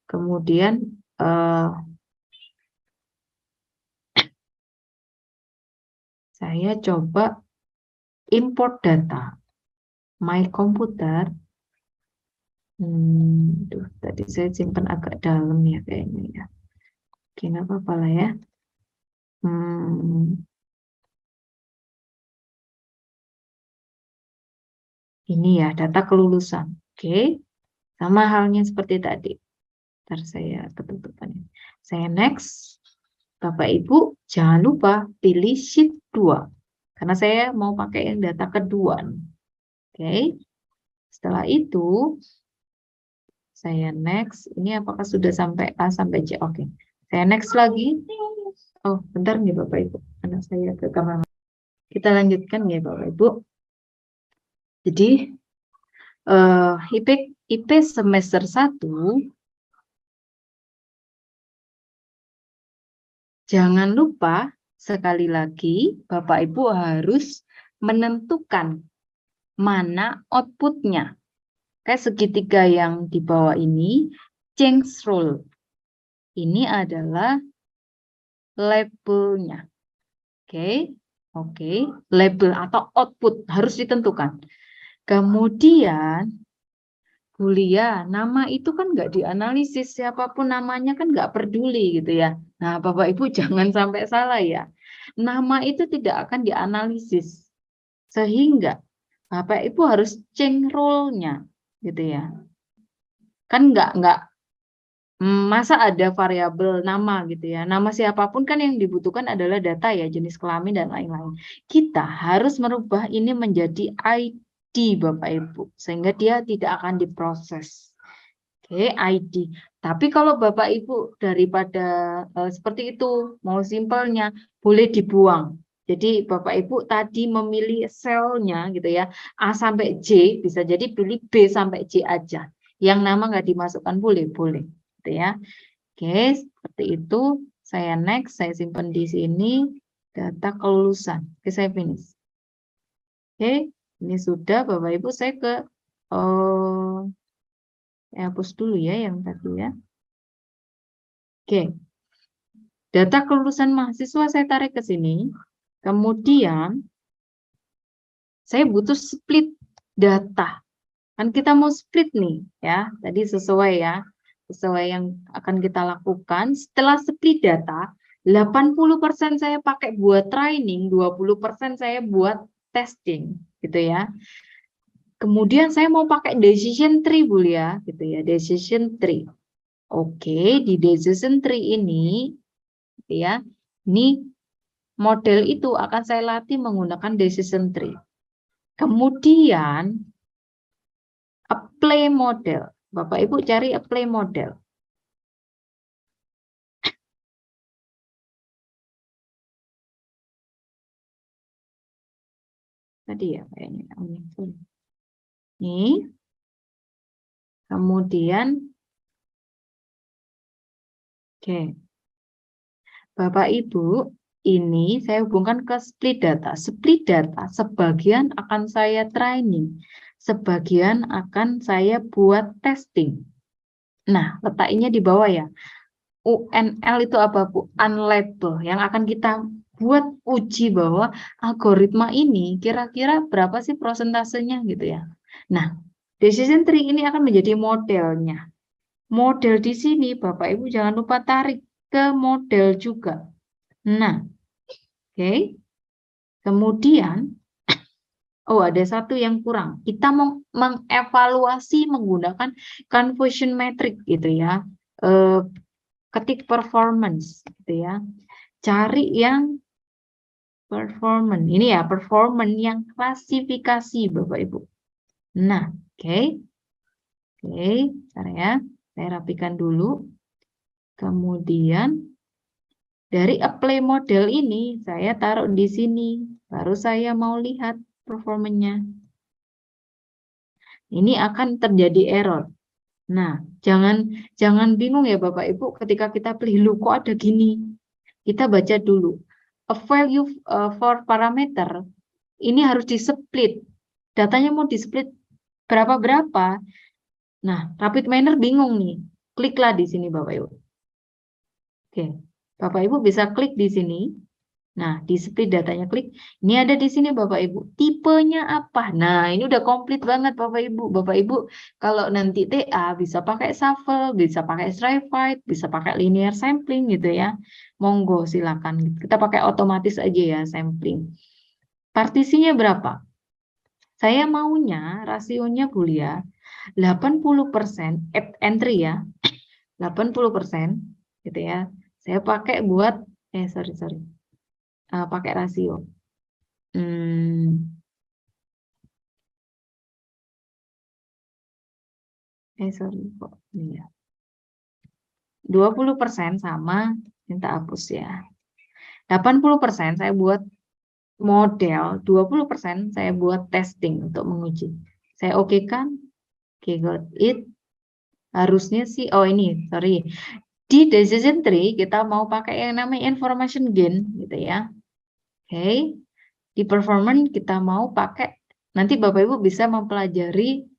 Kemudian saya coba import data. My computer. Tadi saya simpan agak dalam ya kayaknya ya. Oke, nggak apa-apa lah ya. Ini ya data kelulusan. Oke, sama halnya seperti tadi. Ntar saya ketutupan. Saya next. Bapak Ibu jangan lupa pilih sheet 2. Karena saya mau pakai yang data kedua. Oke. Setelah itu saya next. Ini apakah sudah sampai A sampai C? Oke. Saya next lagi. Oh, bentar nih Bapak Ibu. Anak saya ke kamar. Kita lanjutkan ya Bapak Ibu. Jadi IP semester 1 jangan lupa sekali lagi Bapak Ibu harus menentukan mana outputnya. Kayak segitiga yang di bawah ini, change rule. Ini adalah labelnya. Oke, label atau output harus ditentukan. Kemudian, Bulia, nama itu kan nggak dianalisis, siapapun namanya kan nggak peduli gitu ya. Nah, Bapak Ibu jangan sampai salah ya. Nama itu tidak akan dianalisis. Sehingga Bapak Ibu harus change role-nya gitu ya. Kan nggak masa ada variabel nama gitu ya. Nama siapapun kan yang dibutuhkan adalah data ya, jenis kelamin dan lain-lain. Kita harus merubah ini menjadi ID Bapak Ibu, sehingga dia tidak akan diproses. Oke, ID. Tapi kalau Bapak Ibu daripada seperti itu, mau simpelnya, boleh dibuang. Jadi Bapak Ibu tadi memilih selnya gitu ya, A sampai J, bisa jadi pilih B sampai J aja. Yang nama nggak dimasukkan boleh. Gitu ya. Oke, seperti itu. Saya next, saya simpan di sini data kelulusan. Oke, saya finish. Oke, ini sudah Bapak Ibu, saya ke hapus dulu ya yang tadi ya. Oke. Data kelulusan mahasiswa saya tarik ke sini. Kemudian saya butuh split data. Kan kita mau split nih ya. Tadi sesuai ya. Sesuai yang akan kita lakukan. Setelah split data, 80% saya pakai buat training, 20% saya buat testing gitu ya. Kemudian saya mau pakai decision tree Bu ya, gitu ya, decision tree. Oke, di decision tree ini gitu ya. Ini model itu akan saya latih menggunakan decision tree. Kemudian apply model. Bapak Ibu cari apply model. Tadi ya kayaknya. Ini. Kemudian Oke. Bapak Ibu, ini saya hubungkan ke split data. Split data sebagian akan saya training, sebagian akan saya buat testing. Nah, letaknya di bawah ya. UNL itu apa, Bu? Unlabel, yang akan kita buat uji bahwa algoritma ini kira-kira berapa sih prosentasenya gitu ya. Nah, decision tree ini akan menjadi modelnya. Model di sini Bapak Ibu jangan lupa tarik ke model juga. Nah, oke. Kemudian, oh ada satu yang kurang. Kita mau mengevaluasi menggunakan conversion metric gitu ya. Ketik performance gitu ya. Cari yang performance. Ini ya, performance yang klasifikasi Bapak Ibu. Nah, oke. Oke, bentar ya. Saya rapikan dulu. Kemudian dari apply model ini saya taruh di sini. Baru saya mau lihat performanya. Ini akan terjadi error. Nah, jangan bingung ya Bapak Ibu ketika kita pilih, lu kok ada gini. Kita baca dulu. A value for parameter ini harus di-split. Datanya mau di-split berapa-berapa. Nah, rapid miner bingung nih. Kliklah di sini Bapak Ibu. Oke. Bapak Ibu bisa klik di sini. Nah, di split datanya klik. Ini ada di sini Bapak Ibu. Tipenya apa? Nah, ini udah komplit banget Bapak Ibu. Bapak Ibu kalau nanti TA bisa pakai shuffle, bisa pakai stratified, bisa pakai linear sampling gitu ya. Monggo silakan. Kita pakai otomatis aja ya sampling. Partisinya berapa? Saya maunya rasionya Bulia 80% entry ya. 80% gitu ya. Saya pakai buat sorry. Pakai rasio. Sorry kok ini ya. 20% sama, minta hapus ya. 80% saya buat model, 20% saya buat testing untuk menguji. Saya oke kan? Oke, got it. Harusnya sih, oh ini, sorry. Di decision tree kita mau pakai yang namanya information gain gitu ya. Oke. Di performance kita mau pakai, nanti Bapak Ibu bisa mempelajari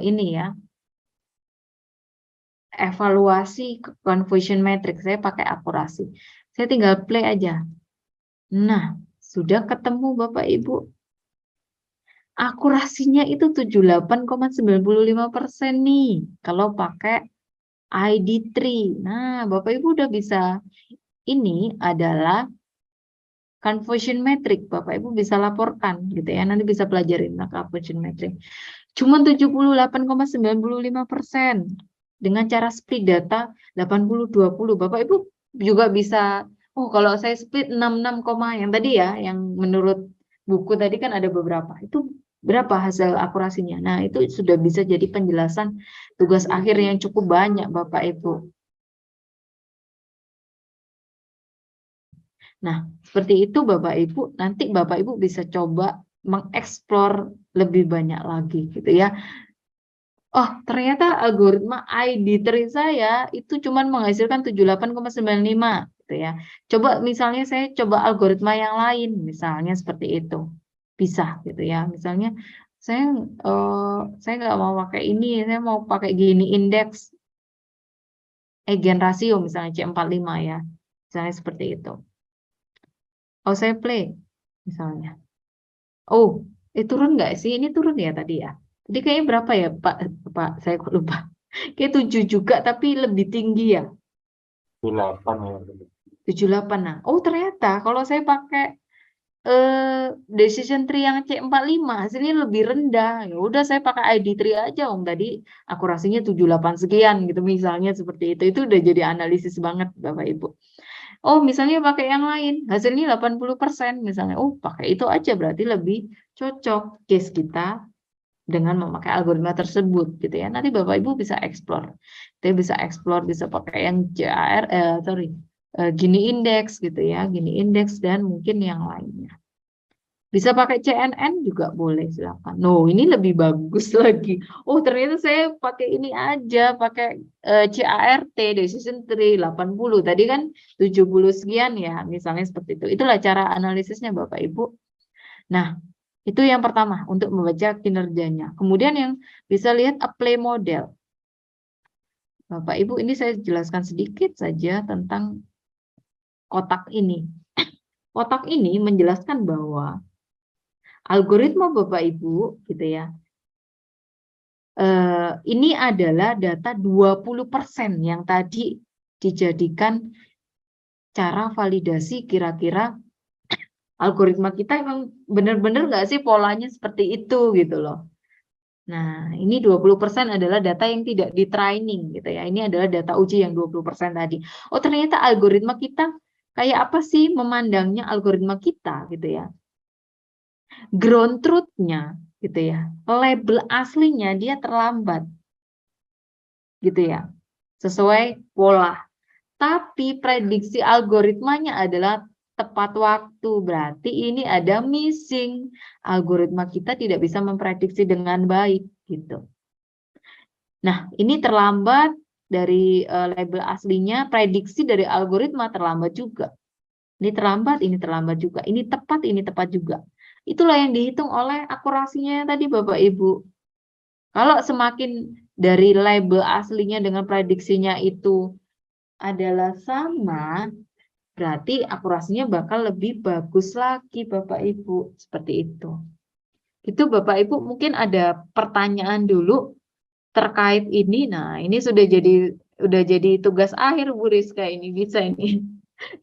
ini ya. Evaluasi conversion matrix, saya pakai akurasi. Saya tinggal play aja. Nah, sudah ketemu Bapak Ibu. Akurasinya itu 78,95% nih. Kalau pakai ID3. Nah, Bapak Ibu udah bisa. Ini adalah conversion metric. Bapak Ibu bisa laporkan gitu ya. Nanti bisa pelajarin conversion metric. Cuma 78,95%. Dengan cara split data 80-20. Bapak Ibu juga bisa, oh kalau saya split 66, yang tadi ya, yang menurut buku tadi kan ada beberapa. Itu berapa hasil akurasinya? Nah, itu sudah bisa jadi penjelasan tugas akhir yang cukup banyak Bapak Ibu. Nah, seperti itu Bapak Ibu, nanti Bapak Ibu bisa coba mengeksplor lebih banyak lagi gitu ya. Oh, ternyata algoritma ID3 saya itu cuma menghasilkan 78,95 gitu ya. Coba misalnya saya coba algoritma yang lain, misalnya seperti itu. Bisa gitu ya. Misalnya saya nggak mau pakai ini, saya mau pakai gini indeks gen rasio misalnya C45 ya. Misalnya seperti itu. Oh, saya play misalnya. Oh, turun nggak sih? Ini turun ya tadi ya. Jadi kayaknya berapa ya Pak? Saya kok lupa. Kayak 7 juga tapi lebih tinggi ya. 78 ya. 78. Nah, oh ternyata kalau saya pakai decision tree yang C45 hasilnya lebih rendah. Ya udah saya pakai ID3 aja Om. Tadi akurasinya 78 sekian gitu misalnya seperti itu. Itu udah jadi analisis banget Bapak Ibu. Oh, misalnya pakai yang lain, hasilnya 80% misalnya. Oh, pakai itu aja berarti lebih cocok case kita dengan memakai algoritma tersebut gitu ya. Nanti Bapak Ibu bisa explore. Kita bisa explore, bisa pakai yang Gini indeks gitu ya, Gini indeks dan mungkin yang lainnya. Bisa pakai CNN juga boleh, silakan. No, ini lebih bagus lagi. Oh, ternyata saya pakai ini aja, pakai CART decision tree 80. Tadi kan 70 sekian ya, misalnya seperti itu. Itulah cara analisisnya Bapak Ibu. Nah, itu yang pertama untuk membaca kinerjanya. Kemudian yang bisa lihat apply model. Bapak Ibu, ini saya jelaskan sedikit saja tentang kotak ini. Kotak ini menjelaskan bahwa algoritma Bapak Ibu gitu ya. Ini adalah data 20% yang tadi dijadikan cara validasi kira-kira algoritma kita emang benar-benar nggak sih polanya seperti itu gitu loh. Nah, ini 20% adalah data yang tidak di training gitu ya. Ini adalah data uji yang 20% tadi. Oh, ternyata algoritma kita kayak apa sih memandangnya algoritma kita gitu ya. Ground truth-nya gitu ya. Label aslinya dia terlambat. Gitu ya. Sesuai pola. Tapi prediksi algoritmanya adalah tepat waktu. Berarti ini ada missing. Algoritma kita tidak bisa memprediksi dengan baik gitu. Nah, ini terlambat dari label aslinya, prediksi dari algoritma terlambat juga. Ini terlambat juga. Ini tepat juga. Itulah yang dihitung oleh akurasinya tadi Bapak Ibu. Kalau semakin dari label aslinya dengan prediksinya itu adalah sama, berarti akurasinya bakal lebih bagus lagi Bapak Ibu. Seperti itu. Itu Bapak Ibu mungkin ada pertanyaan dulu terkait ini. Nah, ini sudah jadi tugas akhir Bu Rizka, ini bisa ini.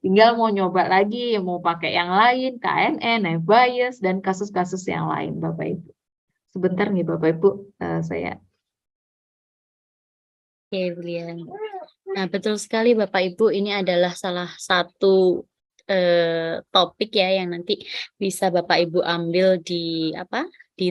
Tinggal mau nyoba lagi, mau pakai yang lain, KNN, knife bias, dan kasus-kasus yang lain, Bapak Ibu. Sebentar nih Bapak Ibu, saya. Oke, Bulia. Nah, betul sekali Bapak Ibu, ini adalah salah satu topik ya yang nanti bisa Bapak Ibu ambil di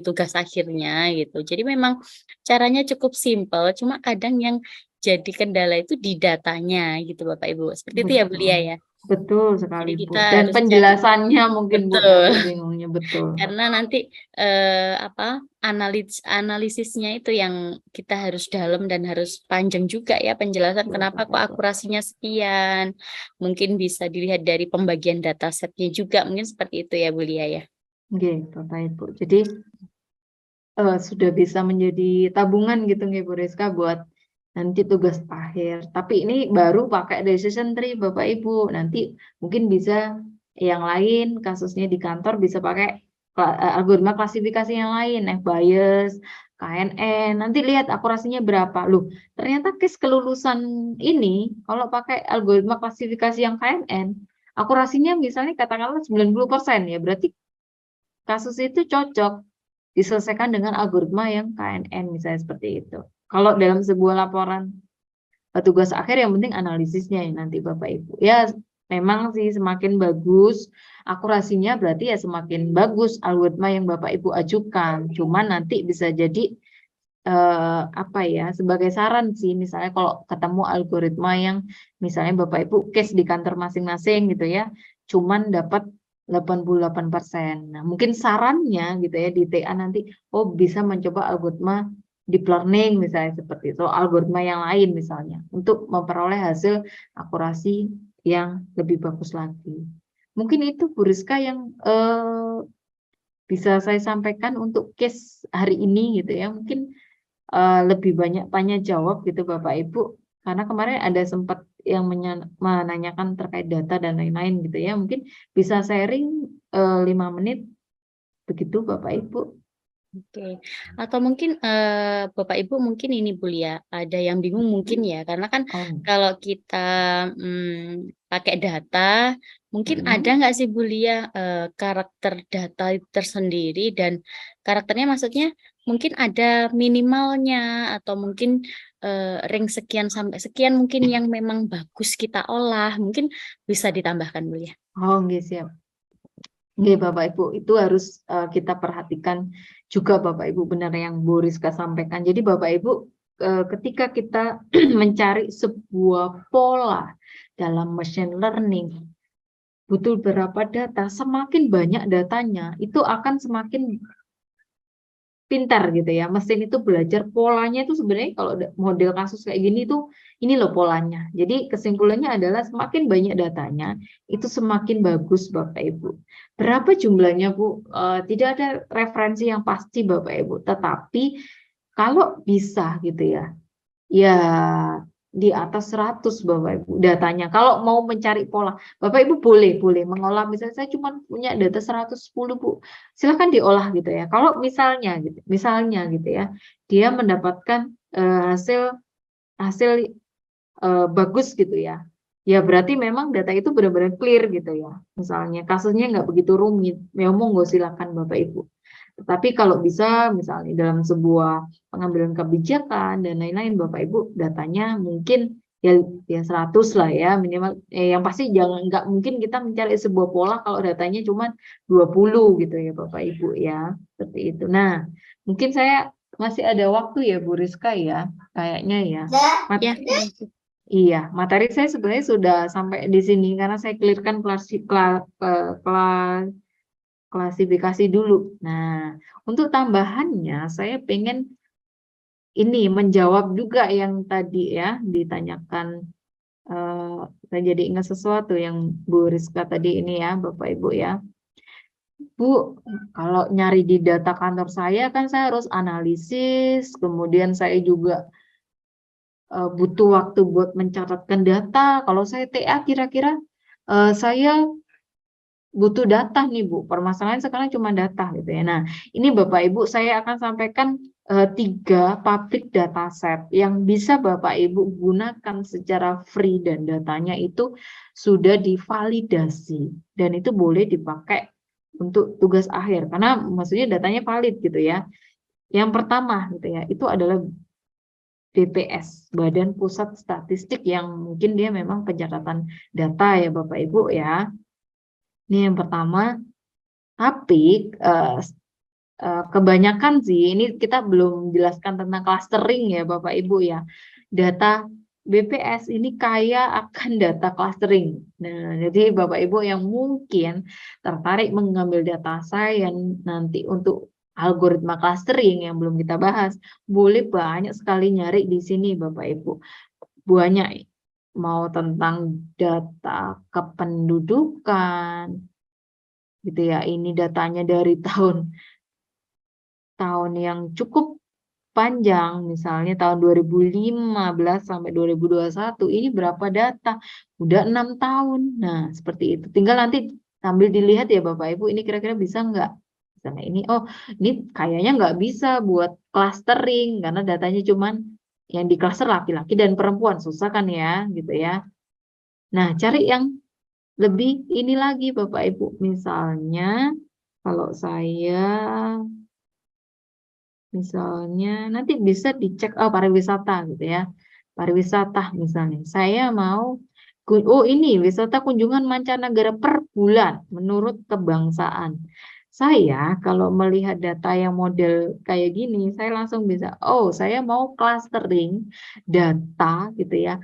tugas akhirnya gitu. Jadi memang caranya cukup simpel, cuma kadang yang jadi kendala itu di datanya gitu Bapak Ibu. Seperti itu ya Bulia ya. Betul Jadi sekali Bu. kita Dan harus penjelasannya mungkin Bu betul. yang bingungnya, betul. Karena nanti analisisnya itu yang kita harus dalam dan harus panjang juga ya penjelasan kenapa kok akurasinya sekian. Mungkin bisa dilihat dari pembagian datasetnya juga, mungkin seperti itu ya Bu Lia ya. Oke, Bapak Ibu. Jadi sudah bisa menjadi tabungan gitu nggih Bu Rizka buat nanti tugas akhir. Tapi ini baru pakai decision tree Bapak Ibu. Nanti mungkin bisa yang lain kasusnya di kantor bisa pakai algoritma klasifikasi yang lain, bias, KNN. Nanti lihat akurasinya berapa. Loh, ternyata case kelulusan ini kalau pakai algoritma klasifikasi yang KNN, akurasinya misalnya katakanlah 90% ya. Berarti kasus itu cocok diselesaikan dengan algoritma yang KNN misalnya seperti itu. Kalau dalam sebuah laporan tugas akhir yang penting analisisnya ya nanti Bapak Ibu. Ya memang sih semakin bagus akurasinya berarti ya semakin bagus algoritma yang Bapak Ibu ajukan. Cuman nanti bisa jadi sebagai saran sih misalnya kalau ketemu algoritma yang misalnya Bapak Ibu case di kantor masing-masing gitu ya, cuman dapat 88%. Nah, mungkin sarannya gitu ya di TA nanti, bisa mencoba algoritma deep learning misalnya seperti itu, algoritma yang lain misalnya, untuk memperoleh hasil akurasi yang lebih bagus lagi. Mungkin itu Bu Rizka yang bisa saya sampaikan untuk case hari ini gitu ya. Mungkin lebih banyak tanya jawab gitu Bapak Ibu, karena kemarin ada sempat yang menanyakan terkait data dan lain-lain gitu ya. Mungkin bisa sharing 5 menit begitu Bapak Ibu. Oke. Atau mungkin Bapak Ibu mungkin ini Bu Lia, ada yang bingung mungkin ya, karena kan kalau kita pakai data, mungkin ada nggak sih Bu Lia karakter data tersendiri, dan karakternya maksudnya mungkin ada minimalnya atau mungkin rank sekian sampai sekian mungkin yang memang bagus kita olah, mungkin bisa ditambahkan Bu Lia. Nggih, siap. Nggih Bapak Ibu, itu harus kita perhatikan juga Bapak Ibu, benar yang Bu Rizka sampaikan. Jadi Bapak Ibu ketika kita mencari sebuah pola dalam machine learning, butuh berapa data, semakin banyak datanya, itu akan semakin pintar gitu ya. Mesin itu belajar polanya itu sebenarnya kalau model kasus kayak gini tuh ini loh polanya. Jadi kesimpulannya adalah semakin banyak datanya itu semakin bagus Bapak Ibu. Berapa jumlahnya Bu? Tidak ada referensi yang pasti Bapak Ibu. Tetapi kalau bisa gitu ya, ya di atas 100 Bapak Ibu datanya. Kalau mau mencari pola, Bapak Ibu boleh mengolah. Misalnya saya cuma punya data 110 Bu, silahkan diolah gitu ya. Kalau misalnya gitu ya, dia mendapatkan hasil bagus gitu ya. Ya berarti memang data itu benar-benar clear gitu ya. Misalnya kasusnya nggak begitu rumit, ya monggo silakan Bapak Ibu. Tetapi kalau bisa misalnya dalam sebuah pengambilan kebijakan dan lain-lain Bapak Ibu datanya mungkin ya 100 lah ya minimal, yang pasti nggak mungkin kita mencari sebuah pola kalau datanya cuma 20 gitu ya Bapak Ibu ya, seperti itu. Nah mungkin saya masih ada waktu ya Bu Rizka ya kayaknya ya. Ya, Iya, materi saya sebenarnya sudah sampai di sini karena saya clearkan klasifikasi dulu. Nah, untuk tambahannya saya pengen ini menjawab juga yang tadi ya ditanyakan. Saya jadi ingat sesuatu yang Bu Rizka tadi ini ya, Bapak Ibu ya. Bu, kalau nyari di data kantor saya kan saya harus analisis, kemudian saya juga butuh waktu buat mencatatkan data. Kalau saya TA kira-kira saya butuh data nih Bu. Permasalahan sekarang cuma data gitu ya. Nah, ini Bapak Ibu saya akan sampaikan 3 public dataset yang bisa Bapak Ibu gunakan secara free dan datanya itu sudah divalidasi dan itu boleh dipakai untuk tugas akhir karena maksudnya datanya valid gitu ya. Yang pertama gitu ya, itu adalah BPS, Badan Pusat Statistik yang mungkin dia memang pencatatan data ya Bapak Ibu ya. Ini yang pertama. Tapi kebanyakan sih ini kita belum jelaskan tentang clustering ya Bapak Ibu ya. Data BPS ini kaya akan data clustering. Nah, jadi Bapak Ibu yang mungkin tertarik mengambil data science nanti untuk algoritma clustering yang belum kita bahas, boleh banyak sekali nyari di sini Bapak Ibu. Banyak mau tentang data kependudukan gitu ya. Ini datanya dari tahun yang cukup panjang, misalnya tahun 2015 sampai 2021, ini berapa data? Udah 6 tahun. Nah, seperti itu. Tinggal nanti sambil dilihat ya Bapak Ibu, ini kira-kira bisa nggak? Misalnya ini, oh ini kayaknya nggak bisa buat clustering, karena datanya cuman yang di cluster laki-laki dan perempuan, susah kan ya, gitu ya. Nah, cari yang lebih ini lagi Bapak Ibu, misalnya kalau saya misalnya nanti bisa dicek pariwisata gitu ya. Pariwisata misalnya. Saya mau ini wisata kunjungan mancanegara per bulan menurut kebangsaan. Saya kalau melihat data yang model kayak gini, saya langsung bisa, oh saya mau clustering data gitu ya.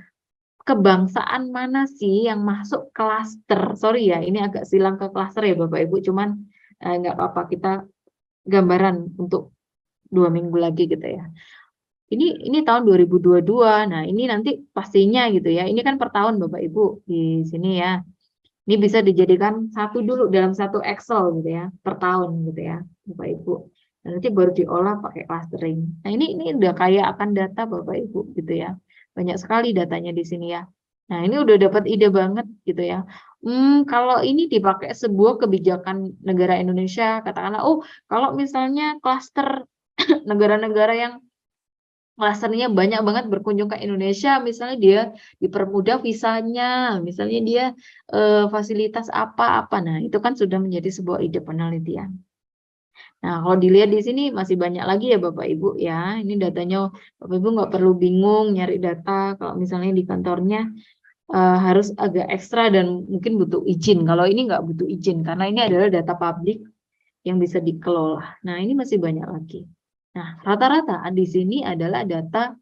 Kebangsaan mana sih yang masuk klaster? Sorry ya, ini agak silang ke klaster ya Bapak Ibu, cuman nggak apa-apa kita gambaran untuk 2 minggu lagi gitu ya. Ini tahun 2022. Nah, ini nanti pastinya gitu ya. Ini kan per tahun Bapak Ibu di sini ya. Ini bisa dijadikan satu dulu dalam satu Excel gitu ya, per tahun gitu ya, Bapak Ibu. Dan nanti baru diolah pakai clustering. Nah, ini udah kaya akan data Bapak Ibu gitu ya. Banyak sekali datanya di sini ya. Nah, ini udah dapat ide banget gitu ya. Kalau ini dipakai sebuah kebijakan negara Indonesia, katakanlah, oh, kalau misalnya klaster negara-negara yang klasternya banyak banget berkunjung ke Indonesia, misalnya dia dipermudah visanya, misalnya dia fasilitas apa-apa. Nah, itu kan sudah menjadi sebuah ide penelitian. Nah, kalau dilihat di sini masih banyak lagi ya Bapak Ibu ya. Ini datanya Bapak Ibu nggak perlu bingung nyari data. Kalau misalnya di kantornya harus agak ekstra dan mungkin butuh izin. Kalau ini nggak butuh izin karena ini adalah data publik yang bisa dikelola. Nah, ini masih banyak lagi. Nah, rata-rata di sini adalah data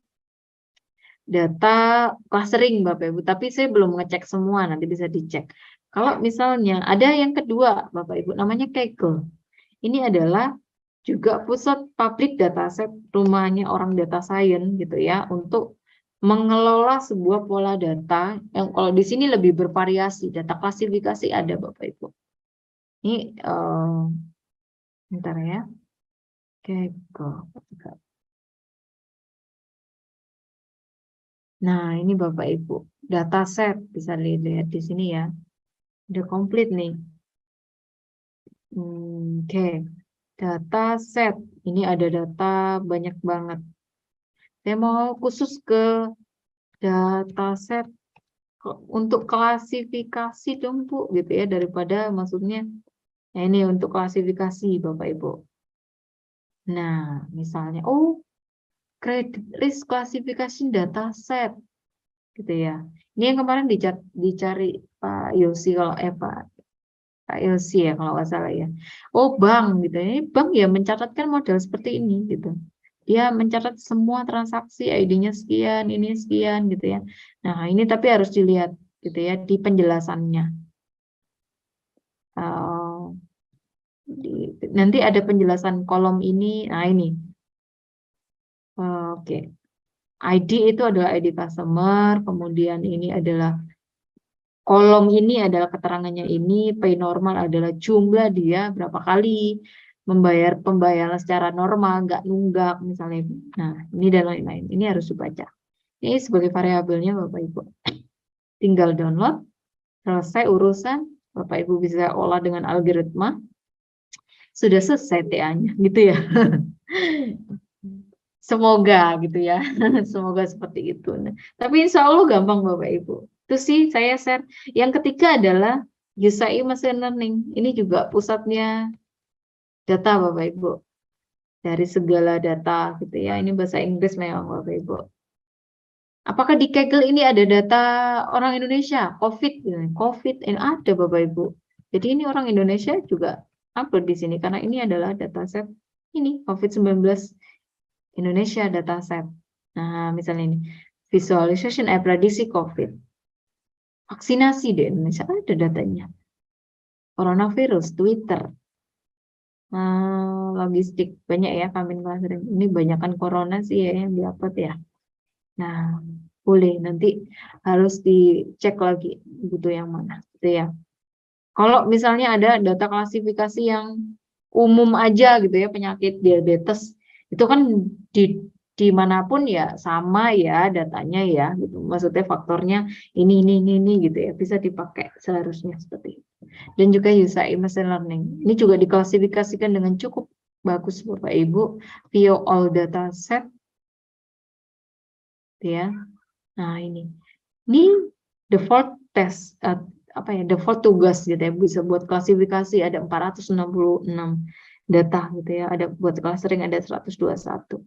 clustering Bapak Ibu, tapi saya belum ngecek semua, nanti bisa dicek. Kalau misalnya ada yang kedua, Bapak Ibu, namanya Kaggle. Ini adalah juga pusat public dataset, rumahnya orang data science gitu ya, untuk mengelola sebuah pola data yang kalau di sini lebih bervariasi, data klasifikasi ada Bapak Ibu. Ini bentar ya. Kaggle. Nah, ini Bapak Ibu, dataset bisa dilihat di sini ya. Udah komplit nih. Oke. Dataset. Ini ada data banyak banget. Saya mau khusus ke dataset untuk klasifikasi dong Bu, gitu ya, daripada maksudnya. Nah, ini untuk klasifikasi Bapak Ibu. Nah, misalnya, credit risk classification dataset, gitu ya. Ini yang kemarin dicari Pak Yosi kalau Pak Yosi ya kalau nggak salah ya. Bank gitu. Ini bank ya mencatatkan model seperti ini gitu. Dia mencatat semua transaksi, ID-nya sekian, ini sekian gitu ya. Nah, ini tapi harus dilihat gitu ya di penjelasannya. Nanti ada penjelasan kolom ini. Nah, ini. Oke. ID itu adalah ID customer, kemudian ini adalah kolom ini adalah keterangannya ini, pay normal adalah jumlah dia berapa kali membayar pembayaran secara normal, nggak nunggak misalnya. Nah, ini dan lain-lain. Ini harus dibaca. Ini sebagai variabelnya Bapak Ibu. Tinggal download, selesai urusan, Bapak Ibu bisa olah dengan algoritma. Sudah selesai TA-nya, gitu ya. Semoga gitu ya. Semoga seperti itu. Nah, tapi insya Allah gampang Bapak Ibu. Itu sih saya share. Yang ketiga adalah USAI Machine Learning. Ini juga pusatnya data Bapak Ibu. Dari segala data gitu ya. Ini bahasa Inggris memang Bapak Ibu. Apakah di Kaggle ini ada data orang Indonesia? COVID, gitu. COVID ini ada Bapak Ibu. Jadi ini orang Indonesia juga upload di sini karena ini adalah dataset ini COVID-19 Indonesia dataset. Nah, misalnya ini visualization prediksi COVID. Vaksinasi di Indonesia ada datanya. Coronavirus, Twitter, logistik banyak ya kami clustering. Ini banyakkan corona sih ya yang diupload ya. Nah, boleh nanti harus dicek lagi butuh yang mana, gitu ya. Kalau misalnya ada data klasifikasi yang umum aja gitu ya, penyakit diabetes, itu kan dimanapun ya sama ya datanya ya, gitu. Maksudnya faktornya ini gitu ya, bisa dipakai seharusnya seperti itu. Dan juga USAI Machine Learning, ini juga diklasifikasikan dengan cukup bagus Bapak Ibu via all data set, ya. Nah ini default test default tugas gitu ya, bisa buat klasifikasi ada 466 data gitu ya, ada buat clustering ada 121.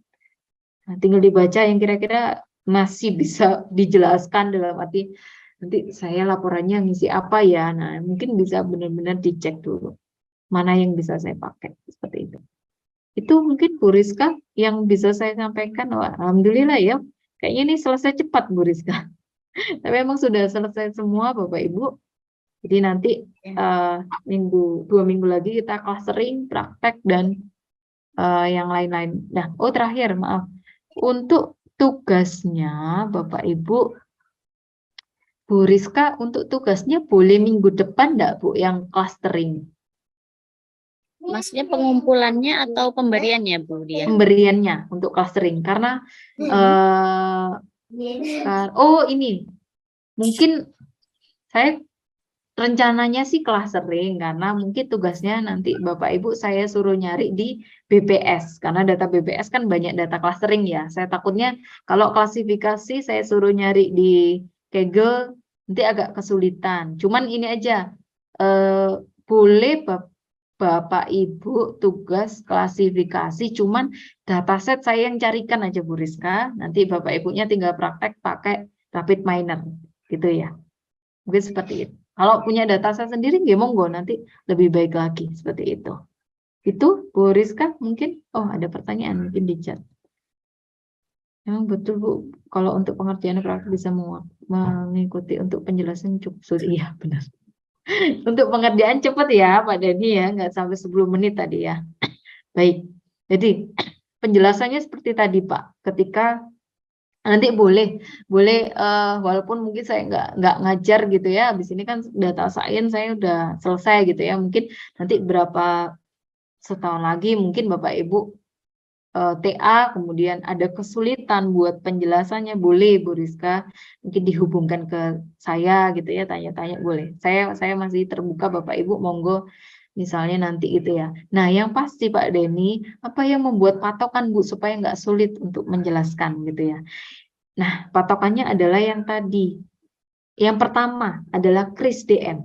Nah, tinggal dibaca yang kira-kira masih bisa dijelaskan dalam arti nanti saya laporannya ngisi apa ya. Nah, mungkin bisa benar-benar dicek dulu mana yang bisa saya pakai seperti itu. Itu mungkin Bu Rizka yang bisa saya sampaikan. Wah, alhamdulillah ya. Kayaknya ini selesai cepat Bu Rizka. Tapi memang sudah selesai semua Bapak Ibu. Jadi nanti 2 minggu lagi kita clustering, praktek dan yang lain-lain. Nah, terakhir maaf. Untuk tugasnya Bapak Ibu, Bu Rizka untuk tugasnya boleh minggu depan enggak Bu yang clustering? Maksudnya pengumpulannya atau pemberiannya Bu dia? Pemberiannya untuk clustering karena ini mungkin saya rencananya sih clustering karena mungkin tugasnya nanti Bapak Ibu saya suruh nyari di BPS karena data BPS kan banyak data clustering ya. Saya takutnya kalau klasifikasi saya suruh nyari di Kaggle nanti agak kesulitan. Cuman ini aja boleh Bapak Ibu tugas klasifikasi cuman dataset saya yang carikan aja Bu Rizka. Nanti Bapak Ibunya tinggal praktek pakai RapidMiner gitu ya. Mungkin seperti itu. Kalau punya dataset sendiri, ya monggo nanti lebih baik lagi seperti itu. Itu Bu Rizka mungkin, ada pertanyaan mungkin di chat. Memang betul Bu, kalau untuk pengertian praktik bisa mengikuti untuk penjelasan cukup sulit. Iya benar. Untuk pengerjaan cepat ya Pak Dani ya, nggak sampai 10 menit tadi ya. Baik, jadi penjelasannya seperti tadi Pak, ketika nanti boleh walaupun mungkin saya nggak ngajar gitu ya, habis ini kan data science saya udah selesai gitu ya, mungkin nanti setahun lagi mungkin Bapak Ibu TA kemudian ada kesulitan buat penjelasannya, boleh Bu Rizka mungkin dihubungkan ke saya gitu ya, tanya-tanya boleh. Saya masih terbuka Bapak Ibu, monggo misalnya nanti gitu ya. Nah, yang pasti Pak Denny, apa yang membuat patokan Bu supaya nggak sulit untuk menjelaskan gitu ya. Nah, patokannya adalah yang tadi. Yang pertama adalah Kris DM.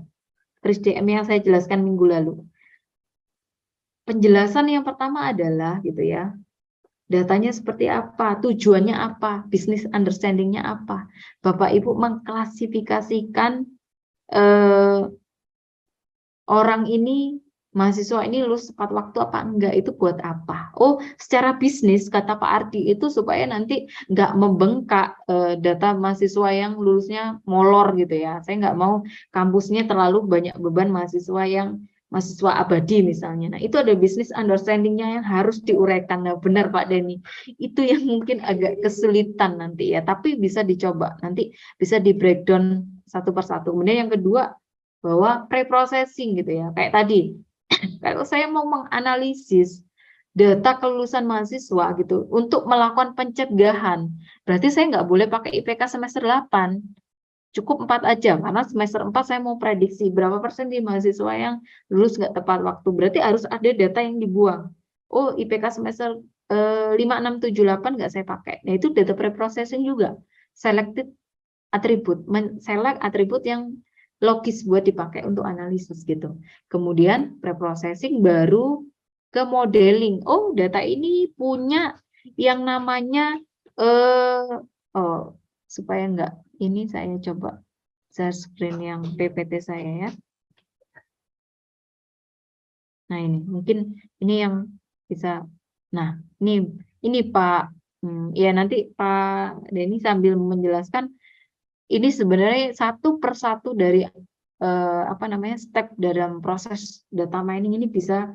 Kris DM yang saya jelaskan minggu lalu. Penjelasan yang pertama adalah gitu ya, datanya seperti apa, tujuannya apa, business understanding-nya apa. Bapak Ibu mengklasifikasikan orang ini, mahasiswa ini lulus tepat waktu apa enggak, itu buat apa? Oh, secara bisnis, kata Pak Ardi, itu supaya nanti nggak membengkak data mahasiswa yang lulusnya molor gitu ya. Saya nggak mau kampusnya terlalu banyak beban mahasiswa abadi misalnya. Nah, itu ada bisnis understanding-nya yang harus diuraikan. Nah, benar Pak Denny. Itu yang mungkin agak kesulitan nanti ya, tapi bisa dicoba. Nanti bisa di breakdown satu persatu. Kemudian yang kedua, bahwa pre-processing gitu ya. Kayak tadi, kalau saya mau menganalisis data kelulusan mahasiswa gitu untuk melakukan pencegahan, berarti saya nggak boleh pakai IPK semester 8. Cukup 4 aja, karena semester 4 saya mau prediksi berapa persen di mahasiswa yang lulus nggak tepat waktu. Berarti harus ada data yang dibuang. Oh, IPK semester 5, 6, 7, 8 nggak saya pakai. Nah, itu data pre-processing juga. Selected atribut, select atribut yang logis buat dipakai untuk analisis gitu. Kemudian pre-processing baru ke modeling. Oh, data ini punya yang namanya supaya enggak ini saya coba share screen yang PPT saya ya. Nah, ini mungkin ini yang bisa. Nah, ini Pak ya nanti Pak Denny sambil menjelaskan ini sebenarnya satu persatu dari step dalam proses data mining ini bisa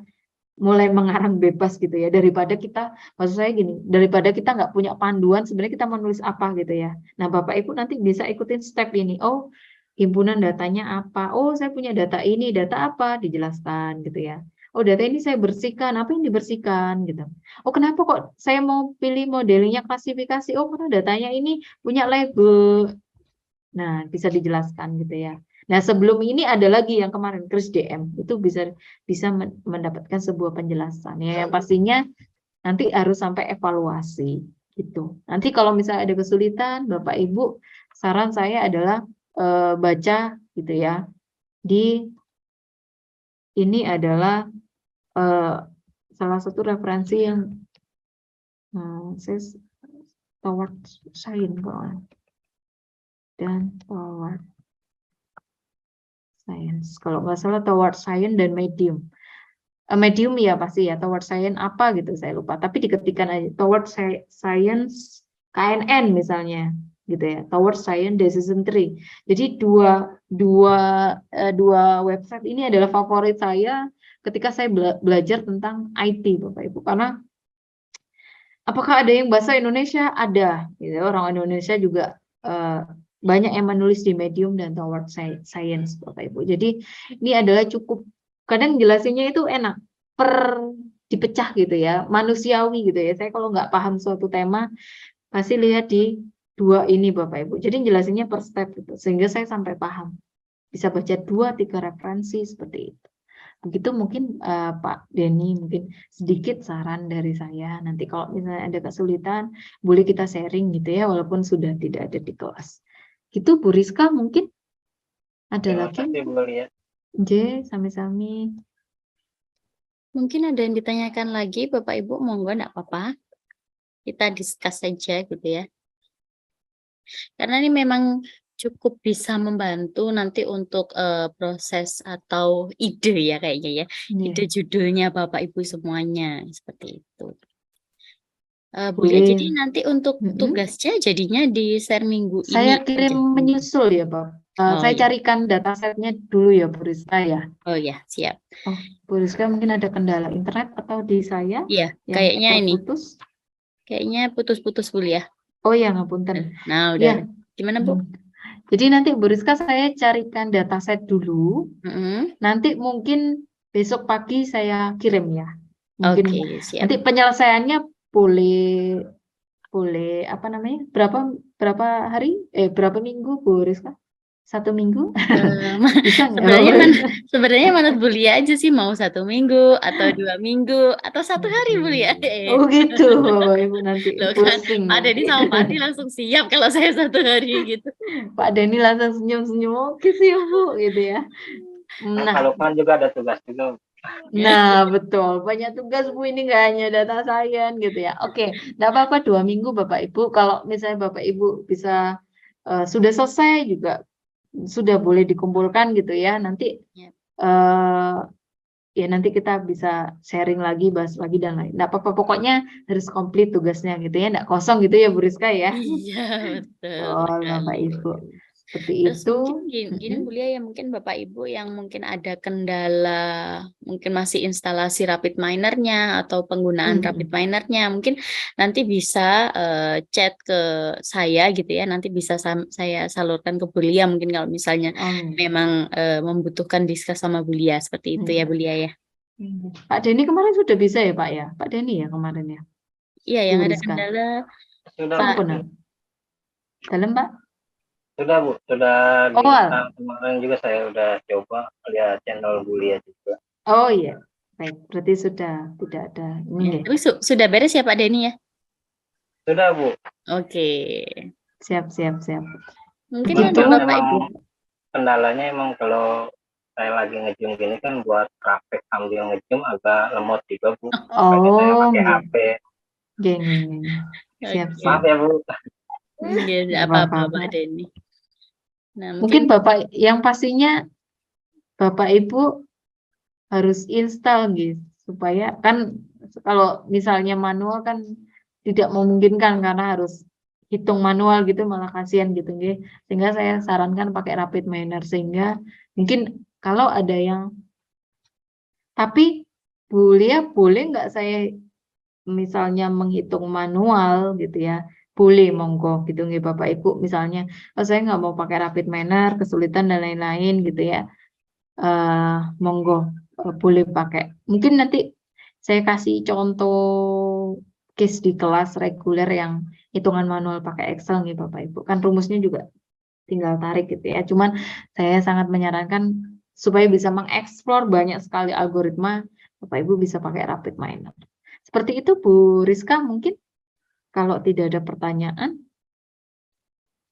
mulai mengarang bebas gitu ya, daripada kita, maksud saya gini, daripada kita nggak punya panduan sebenarnya kita menulis apa gitu ya. Nah, Bapak Ibu nanti bisa ikutin step ini. Oh, himpunan datanya apa? Oh, saya punya data ini, data apa? Dijelaskan gitu ya. Oh, data ini saya bersihkan, apa yang dibersihkan gitu. Oh, kenapa kok saya mau pilih modelnya klasifikasi? Oh, karena datanya ini punya label. Nah, bisa dijelaskan gitu ya. Nah, sebelum ini ada lagi yang kemarin Kris DM, itu bisa mendapatkan sebuah penjelasan ya. Yang pastinya nanti harus sampai evaluasi gitu. Nanti kalau misalnya ada kesulitan, Bapak Ibu, saran saya adalah baca gitu ya. Ini adalah salah satu referensi yang saya toward science dan toward science. Kalau nggak salah toward science dan medium. Medium ya pasti ya, toward science apa gitu saya lupa. Tapi diketikkan aja toward science KNN misalnya gitu ya. Toward science decision tree. Jadi dua website ini adalah favorit saya ketika saya belajar tentang IT Bapak Ibu. Karena apakah ada yang bahasa Indonesia? Ada. Gitu. Orang Indonesia juga banyak yang menulis di Medium dan Toward Science Bapak Ibu. Jadi ini adalah cukup, kadang jelasinnya itu enak, dipecah gitu ya, manusiawi gitu ya. Saya kalau nggak paham suatu tema, pasti lihat di dua ini Bapak Ibu. Jadi jelasinnya per step gitu, sehingga saya sampai paham. Bisa baca 2-3 referensi seperti itu. Begitu mungkin Pak Denny, mungkin sedikit saran dari saya. Nanti kalau misalnya ada kesulitan, boleh kita sharing gitu ya, walaupun sudah tidak ada di kelas. Gitu Bu Rizka mungkin ada lagi? J, sami-sami. Mungkin ada yang ditanyakan lagi, Bapak Ibu, monggo enggak apa-apa. Kita discuss saja gitu ya. Karena ini memang cukup bisa membantu nanti untuk proses atau ide ya kayaknya ya. Ide judulnya Bapak Ibu semuanya seperti itu. Bu Lia, jadi nanti untuk tugasnya jadinya di share minggu ini. Saya kirim menyusul ya, Pak. Oh Saya ya, carikan datasetnya dulu ya, Bu Rizka ya. oh ya, siap. Oh, Bu Rizka mungkin ada kendala internet atau di saya Iya, yang kayaknya ini, terputus? kayaknya putus-putus Bu ya. Oh ya, ngapunten. Nah, Ya, udah. Gimana Bu? jadi nanti Bu Rizka saya carikan dataset dulu. Mm-mm. Nanti mungkin besok pagi saya kirim ya. Mungkin Oke, siap. nanti penyelesaiannya boleh apa namanya? Berapa hari? Berapa minggu Bu Rizka? 1 minggu? Bisa nggak? Sebenarnya manut Bu Lia aja sih, mau 1 minggu atau 2 minggu atau 1 hari Bu Lia. Oh gitu, Bapak Ibu nanti Loh kan, pusing Pak Denny nanti. sama Pak Adi langsung siap kalau saya 1 hari gitu. Pak Denny langsung senyum-senyum, oke sih ya Bu, gitu ya. Nah, Nah, kalau kan juga ada tugas juga. nah betul, banyak tugas Bu, ini nggak hanya data science gitu ya. Oke, nggak apa-apa 2 minggu Bapak Ibu. Kalau misalnya Bapak Ibu bisa sudah selesai juga, sudah boleh dikumpulkan gitu ya. Nanti Ya. ya nanti kita bisa sharing lagi, bahas lagi dan lain. Nggak apa-apa, pokoknya harus komplit tugasnya gitu ya. Nggak kosong gitu ya Bu Rizka ya. Iya, betul Oh, Bapak sekali. Ibu. Seperti Terus itu. mungkin gini Bu Lia ya, mungkin Bapak Ibu yang mungkin ada kendala, mungkin masih instalasi rapid minernya atau penggunaan rapid minernya, mungkin nanti bisa chat ke saya gitu ya, nanti bisa saya salurkan ke Bu Lia mungkin kalau misalnya memang membutuhkan diskus sama Bu Lia, seperti itu ya Bu Lia ya. Pak Denny kemarin sudah bisa ya Pak ya? Pak Denny ya kemarin ya? Iya, yang Bu ada Rizka. kendala Sudah, Pak Bu. benar. Dalam Pak? Sudah, Bu. Sudah Oh, kemarin juga saya udah coba lihat channel Bu Lia juga. oh iya. Baik, berarti sudah tidak ada ini ya. ya. Tapi sudah beres ya Pak Denny ya? Sudah, Bu. Oke. Siap. Mungkin Cuman Begitu. ada kan Bapak Ibu. emang kendalanya emang kalau saya lagi nge-zoom gini kan buat praktek sambil nge-zoom agak lemot juga, Bu. Makanya saya Oh, pakai nggih. HP. Nggih. Siap. Oke. Maaf ya, Bu. Nggak Nggak apa-apa apa-apa. Pak Denny. Nah, Mungkin Bapak yang pastinya Bapak Ibu harus install gitu supaya kan kalau misalnya manual kan tidak memungkinkan karena harus hitung manual gitu, malah kasihan gitu nggih. Sehingga saya sarankan pakai rapid miner, sehingga mungkin kalau ada yang, tapi Bu Lia boleh nggak saya misalnya menghitung manual gitu ya, boleh, monggo gitu nggih Bapak Ibu. Misalnya saya nggak mau pakai rapid miner, kesulitan dan lain-lain gitu ya, monggo boleh pakai. Mungkin nanti saya kasih contoh case di kelas reguler yang hitungan manual pakai Excel nih Bapak Ibu. Kan rumusnya juga tinggal tarik gitu ya. Cuman saya sangat menyarankan supaya bisa mengeksplor banyak sekali algoritma, Bapak Ibu bisa pakai rapid miner. Seperti itu Bu Rizka, mungkin kalau tidak ada pertanyaan,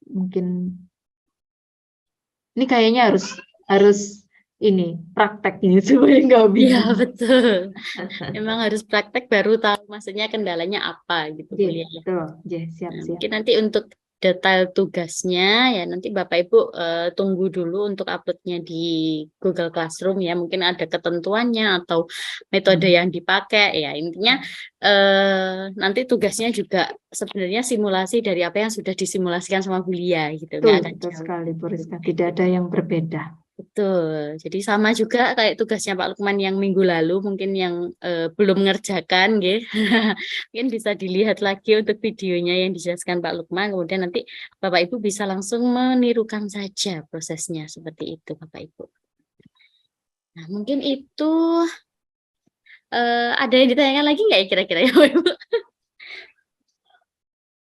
mungkin ini kayaknya harus ini praktek ini supaya nggak Iya bingung. betul. Memang harus praktek baru tahu maksudnya kendalanya apa gitu Bu Lia. Betul, siap. Mungkin nanti untuk detail tugasnya ya nanti Bapak Ibu tunggu dulu untuk uploadnya di Google Classroom ya. Mungkin ada ketentuannya atau metode yang dipakai ya. Intinya nanti tugasnya juga sebenarnya simulasi dari apa yang sudah disimulasikan sama Bu Lia gitu. Betul sekali Bu Rizka, tidak ada yang berbeda. Betul. Jadi sama juga kayak tugasnya Pak Lukman yang minggu lalu mungkin yang belum mengerjakan gitu. Mungkin bisa dilihat lagi untuk videonya yang dijelaskan Pak Lukman. Kemudian nanti Bapak Ibu bisa langsung menirukan saja prosesnya seperti itu Bapak Ibu. Nah, mungkin itu ada yang ditanyakan lagi nggak ya kira-kira ya Bapak Ibu?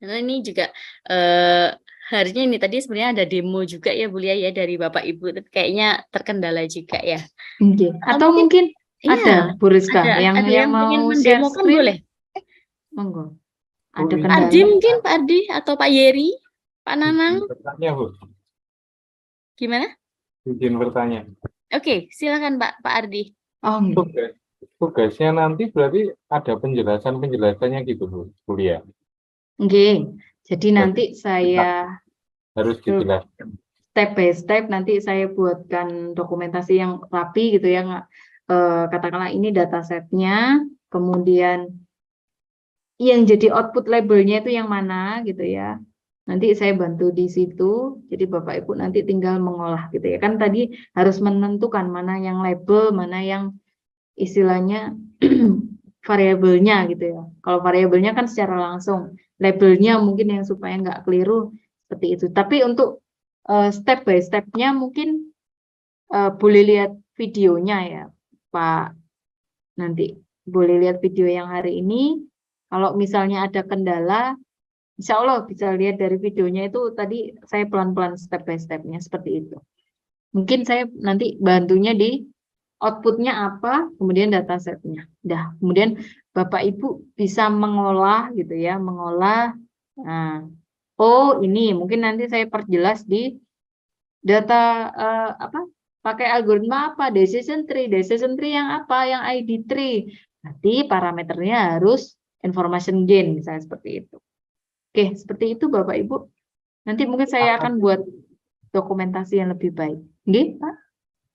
Karena ini juga harinya ini tadi sebenarnya ada demo juga ya Bu Lia ya dari Bapak Ibu, tapi kayaknya terkendala juga ya. Atau mungkin ada Bu Rizka ada yang mau pengen share mendemokan screen? boleh. Monggo. Bu, Ada ini kendala. Ardi mungkin Pak Ardi atau Pak Yeri, Pak Nanang, Bertanya, Bu. gimana? Izin bertanya. Oke, silakan Pak Ardi. Oh, Tugasnya nanti berarti ada penjelasannya gitu, Bu, kuliah. Oke. Jadi nanti saya Harus dijelaskan. step by step nanti saya buatkan dokumentasi yang rapi gitu ya. Katakanlah ini datasetnya, kemudian yang jadi output labelnya itu yang mana gitu ya. Nanti saya bantu di situ. Jadi Bapak Ibu nanti tinggal mengolah gitu ya. Kan tadi harus menentukan mana yang label, mana yang istilahnya variabelnya gitu ya. Kalau variabelnya kan secara langsung, labelnya mungkin yang supaya nggak keliru seperti itu. Tapi untuk step by stepnya mungkin boleh lihat videonya ya Pak. Nanti boleh lihat video yang hari ini. Kalau misalnya ada kendala, Insya Allah bisa lihat dari videonya itu tadi saya pelan-pelan step by stepnya seperti itu. Mungkin saya nanti bantunya di outputnya apa, kemudian data setnya. Dah, kemudian Bapak Ibu bisa mengolah gitu ya, mengolah. Nah, oh ini mungkin nanti saya perjelas di data apa? Pakai algoritma apa? Decision tree yang apa? Yang ID tree. Nanti parameternya harus information gain misalnya seperti itu. Oke, seperti itu Bapak Ibu. Nanti mungkin saya akan buat dokumentasi yang lebih baik. Nggih, Pak?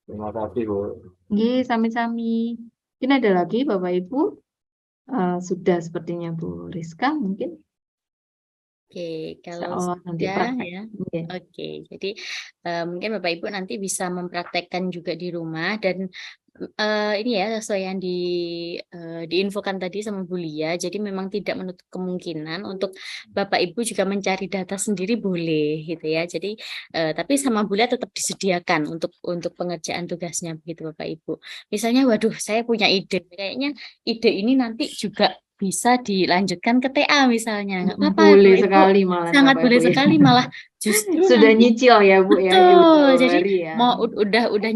Terima kasih, Bu. Nggih, sami-sami. Mungkin ada lagi Bapak Ibu? Sudah sepertinya Bu Rizka mungkin. Oke, kalau Insya Allah nanti sudah praktek. ya. Nggih. Oke, jadi mungkin Bapak Ibu nanti bisa mempraktekkan juga di rumah dan ini ya sesuai yang diinfokan tadi sama Bu Lia. Jadi memang tidak menutup kemungkinan untuk Bapak Ibu juga mencari data sendiri boleh gitu ya. Jadi tapi sama Bu Lia tetap disediakan untuk pengerjaan tugasnya begitu Bapak Ibu. Misalnya, waduh saya punya ide, kayaknya ide ini nanti juga bisa dilanjutkan ke TA misalnya, nggak apa-apa Boleh Bapak Ibu, sekali malah sangat Bapak boleh Ibu ya. sekali malah justru Sudah nanti nyicil ya Bu ya, betul. jauh-jauh Jadi hari ya. mau udah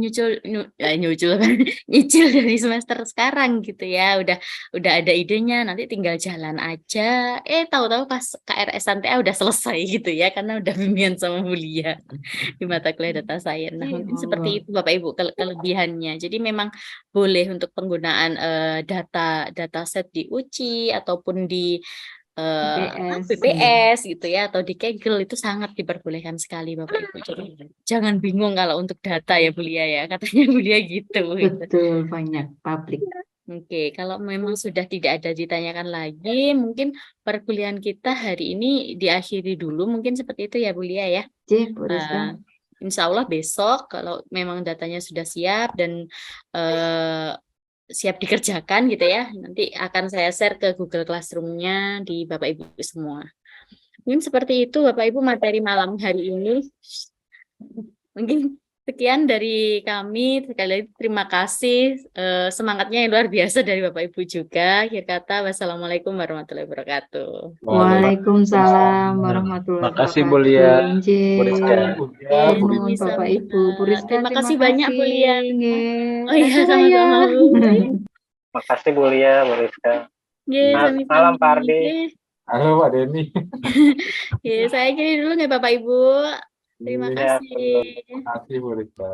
nyucul kan nyicil dari semester sekarang gitu ya. Udah ada idenya, nanti tinggal jalan aja. Tahu-tahu pas KRS TA udah selesai gitu ya karena udah bimbingan sama Bu Lia di mata kuliah data science. Nah, Iya, mungkin monggo. seperti itu Bapak Ibu kelebihannya. Jadi memang boleh untuk penggunaan data set di UCI ataupun di BPS, BPS gitu ya atau di Kaggle itu sangat diperbolehkan sekali Bapak Ibu. Jadi jangan bingung kalau untuk data ya Bu Lia ya. Katanya Bu Lia gitu. betul banyak publik. Oke, kalau memang sudah tidak ada ditanyakan lagi, mungkin perkuliahan kita hari ini diakhiri dulu. Mungkin seperti itu ya Bu Lia ya. Cik, Bu Rizka. Insya Allah besok kalau memang datanya sudah siap dan siap dikerjakan gitu ya, nanti akan saya share ke Google Classroom-nya di Bapak Ibu semua. Mungkin seperti itu Bapak Ibu materi malam hari ini. Mungkin sekian dari kami. Sekali lagi terima kasih semangatnya yang luar biasa dari Bapak Ibu juga. Akhir kata, wassalamualaikum warahmatullahi wabarakatuh. Waalaikumsalam warahmatullahi Makasih Bu wabarakatuh. Lia, Nggih. Bu Rizka. Nuhun Bapak Ibu. Bu Rizka, Terima kasih banyak Bu Lia. Nggih. Oh iya, Dadah ya. sama-sama Bu. Makasih Bu Lia, Bu Rizka. Nggih, Salam sami-sami. Pak Ardi. Nggih. Halo Pak Denny. Saya kira dulu nih Bapak Ibu. Terima Iya, kasih. Terima kasih Bu Rizka.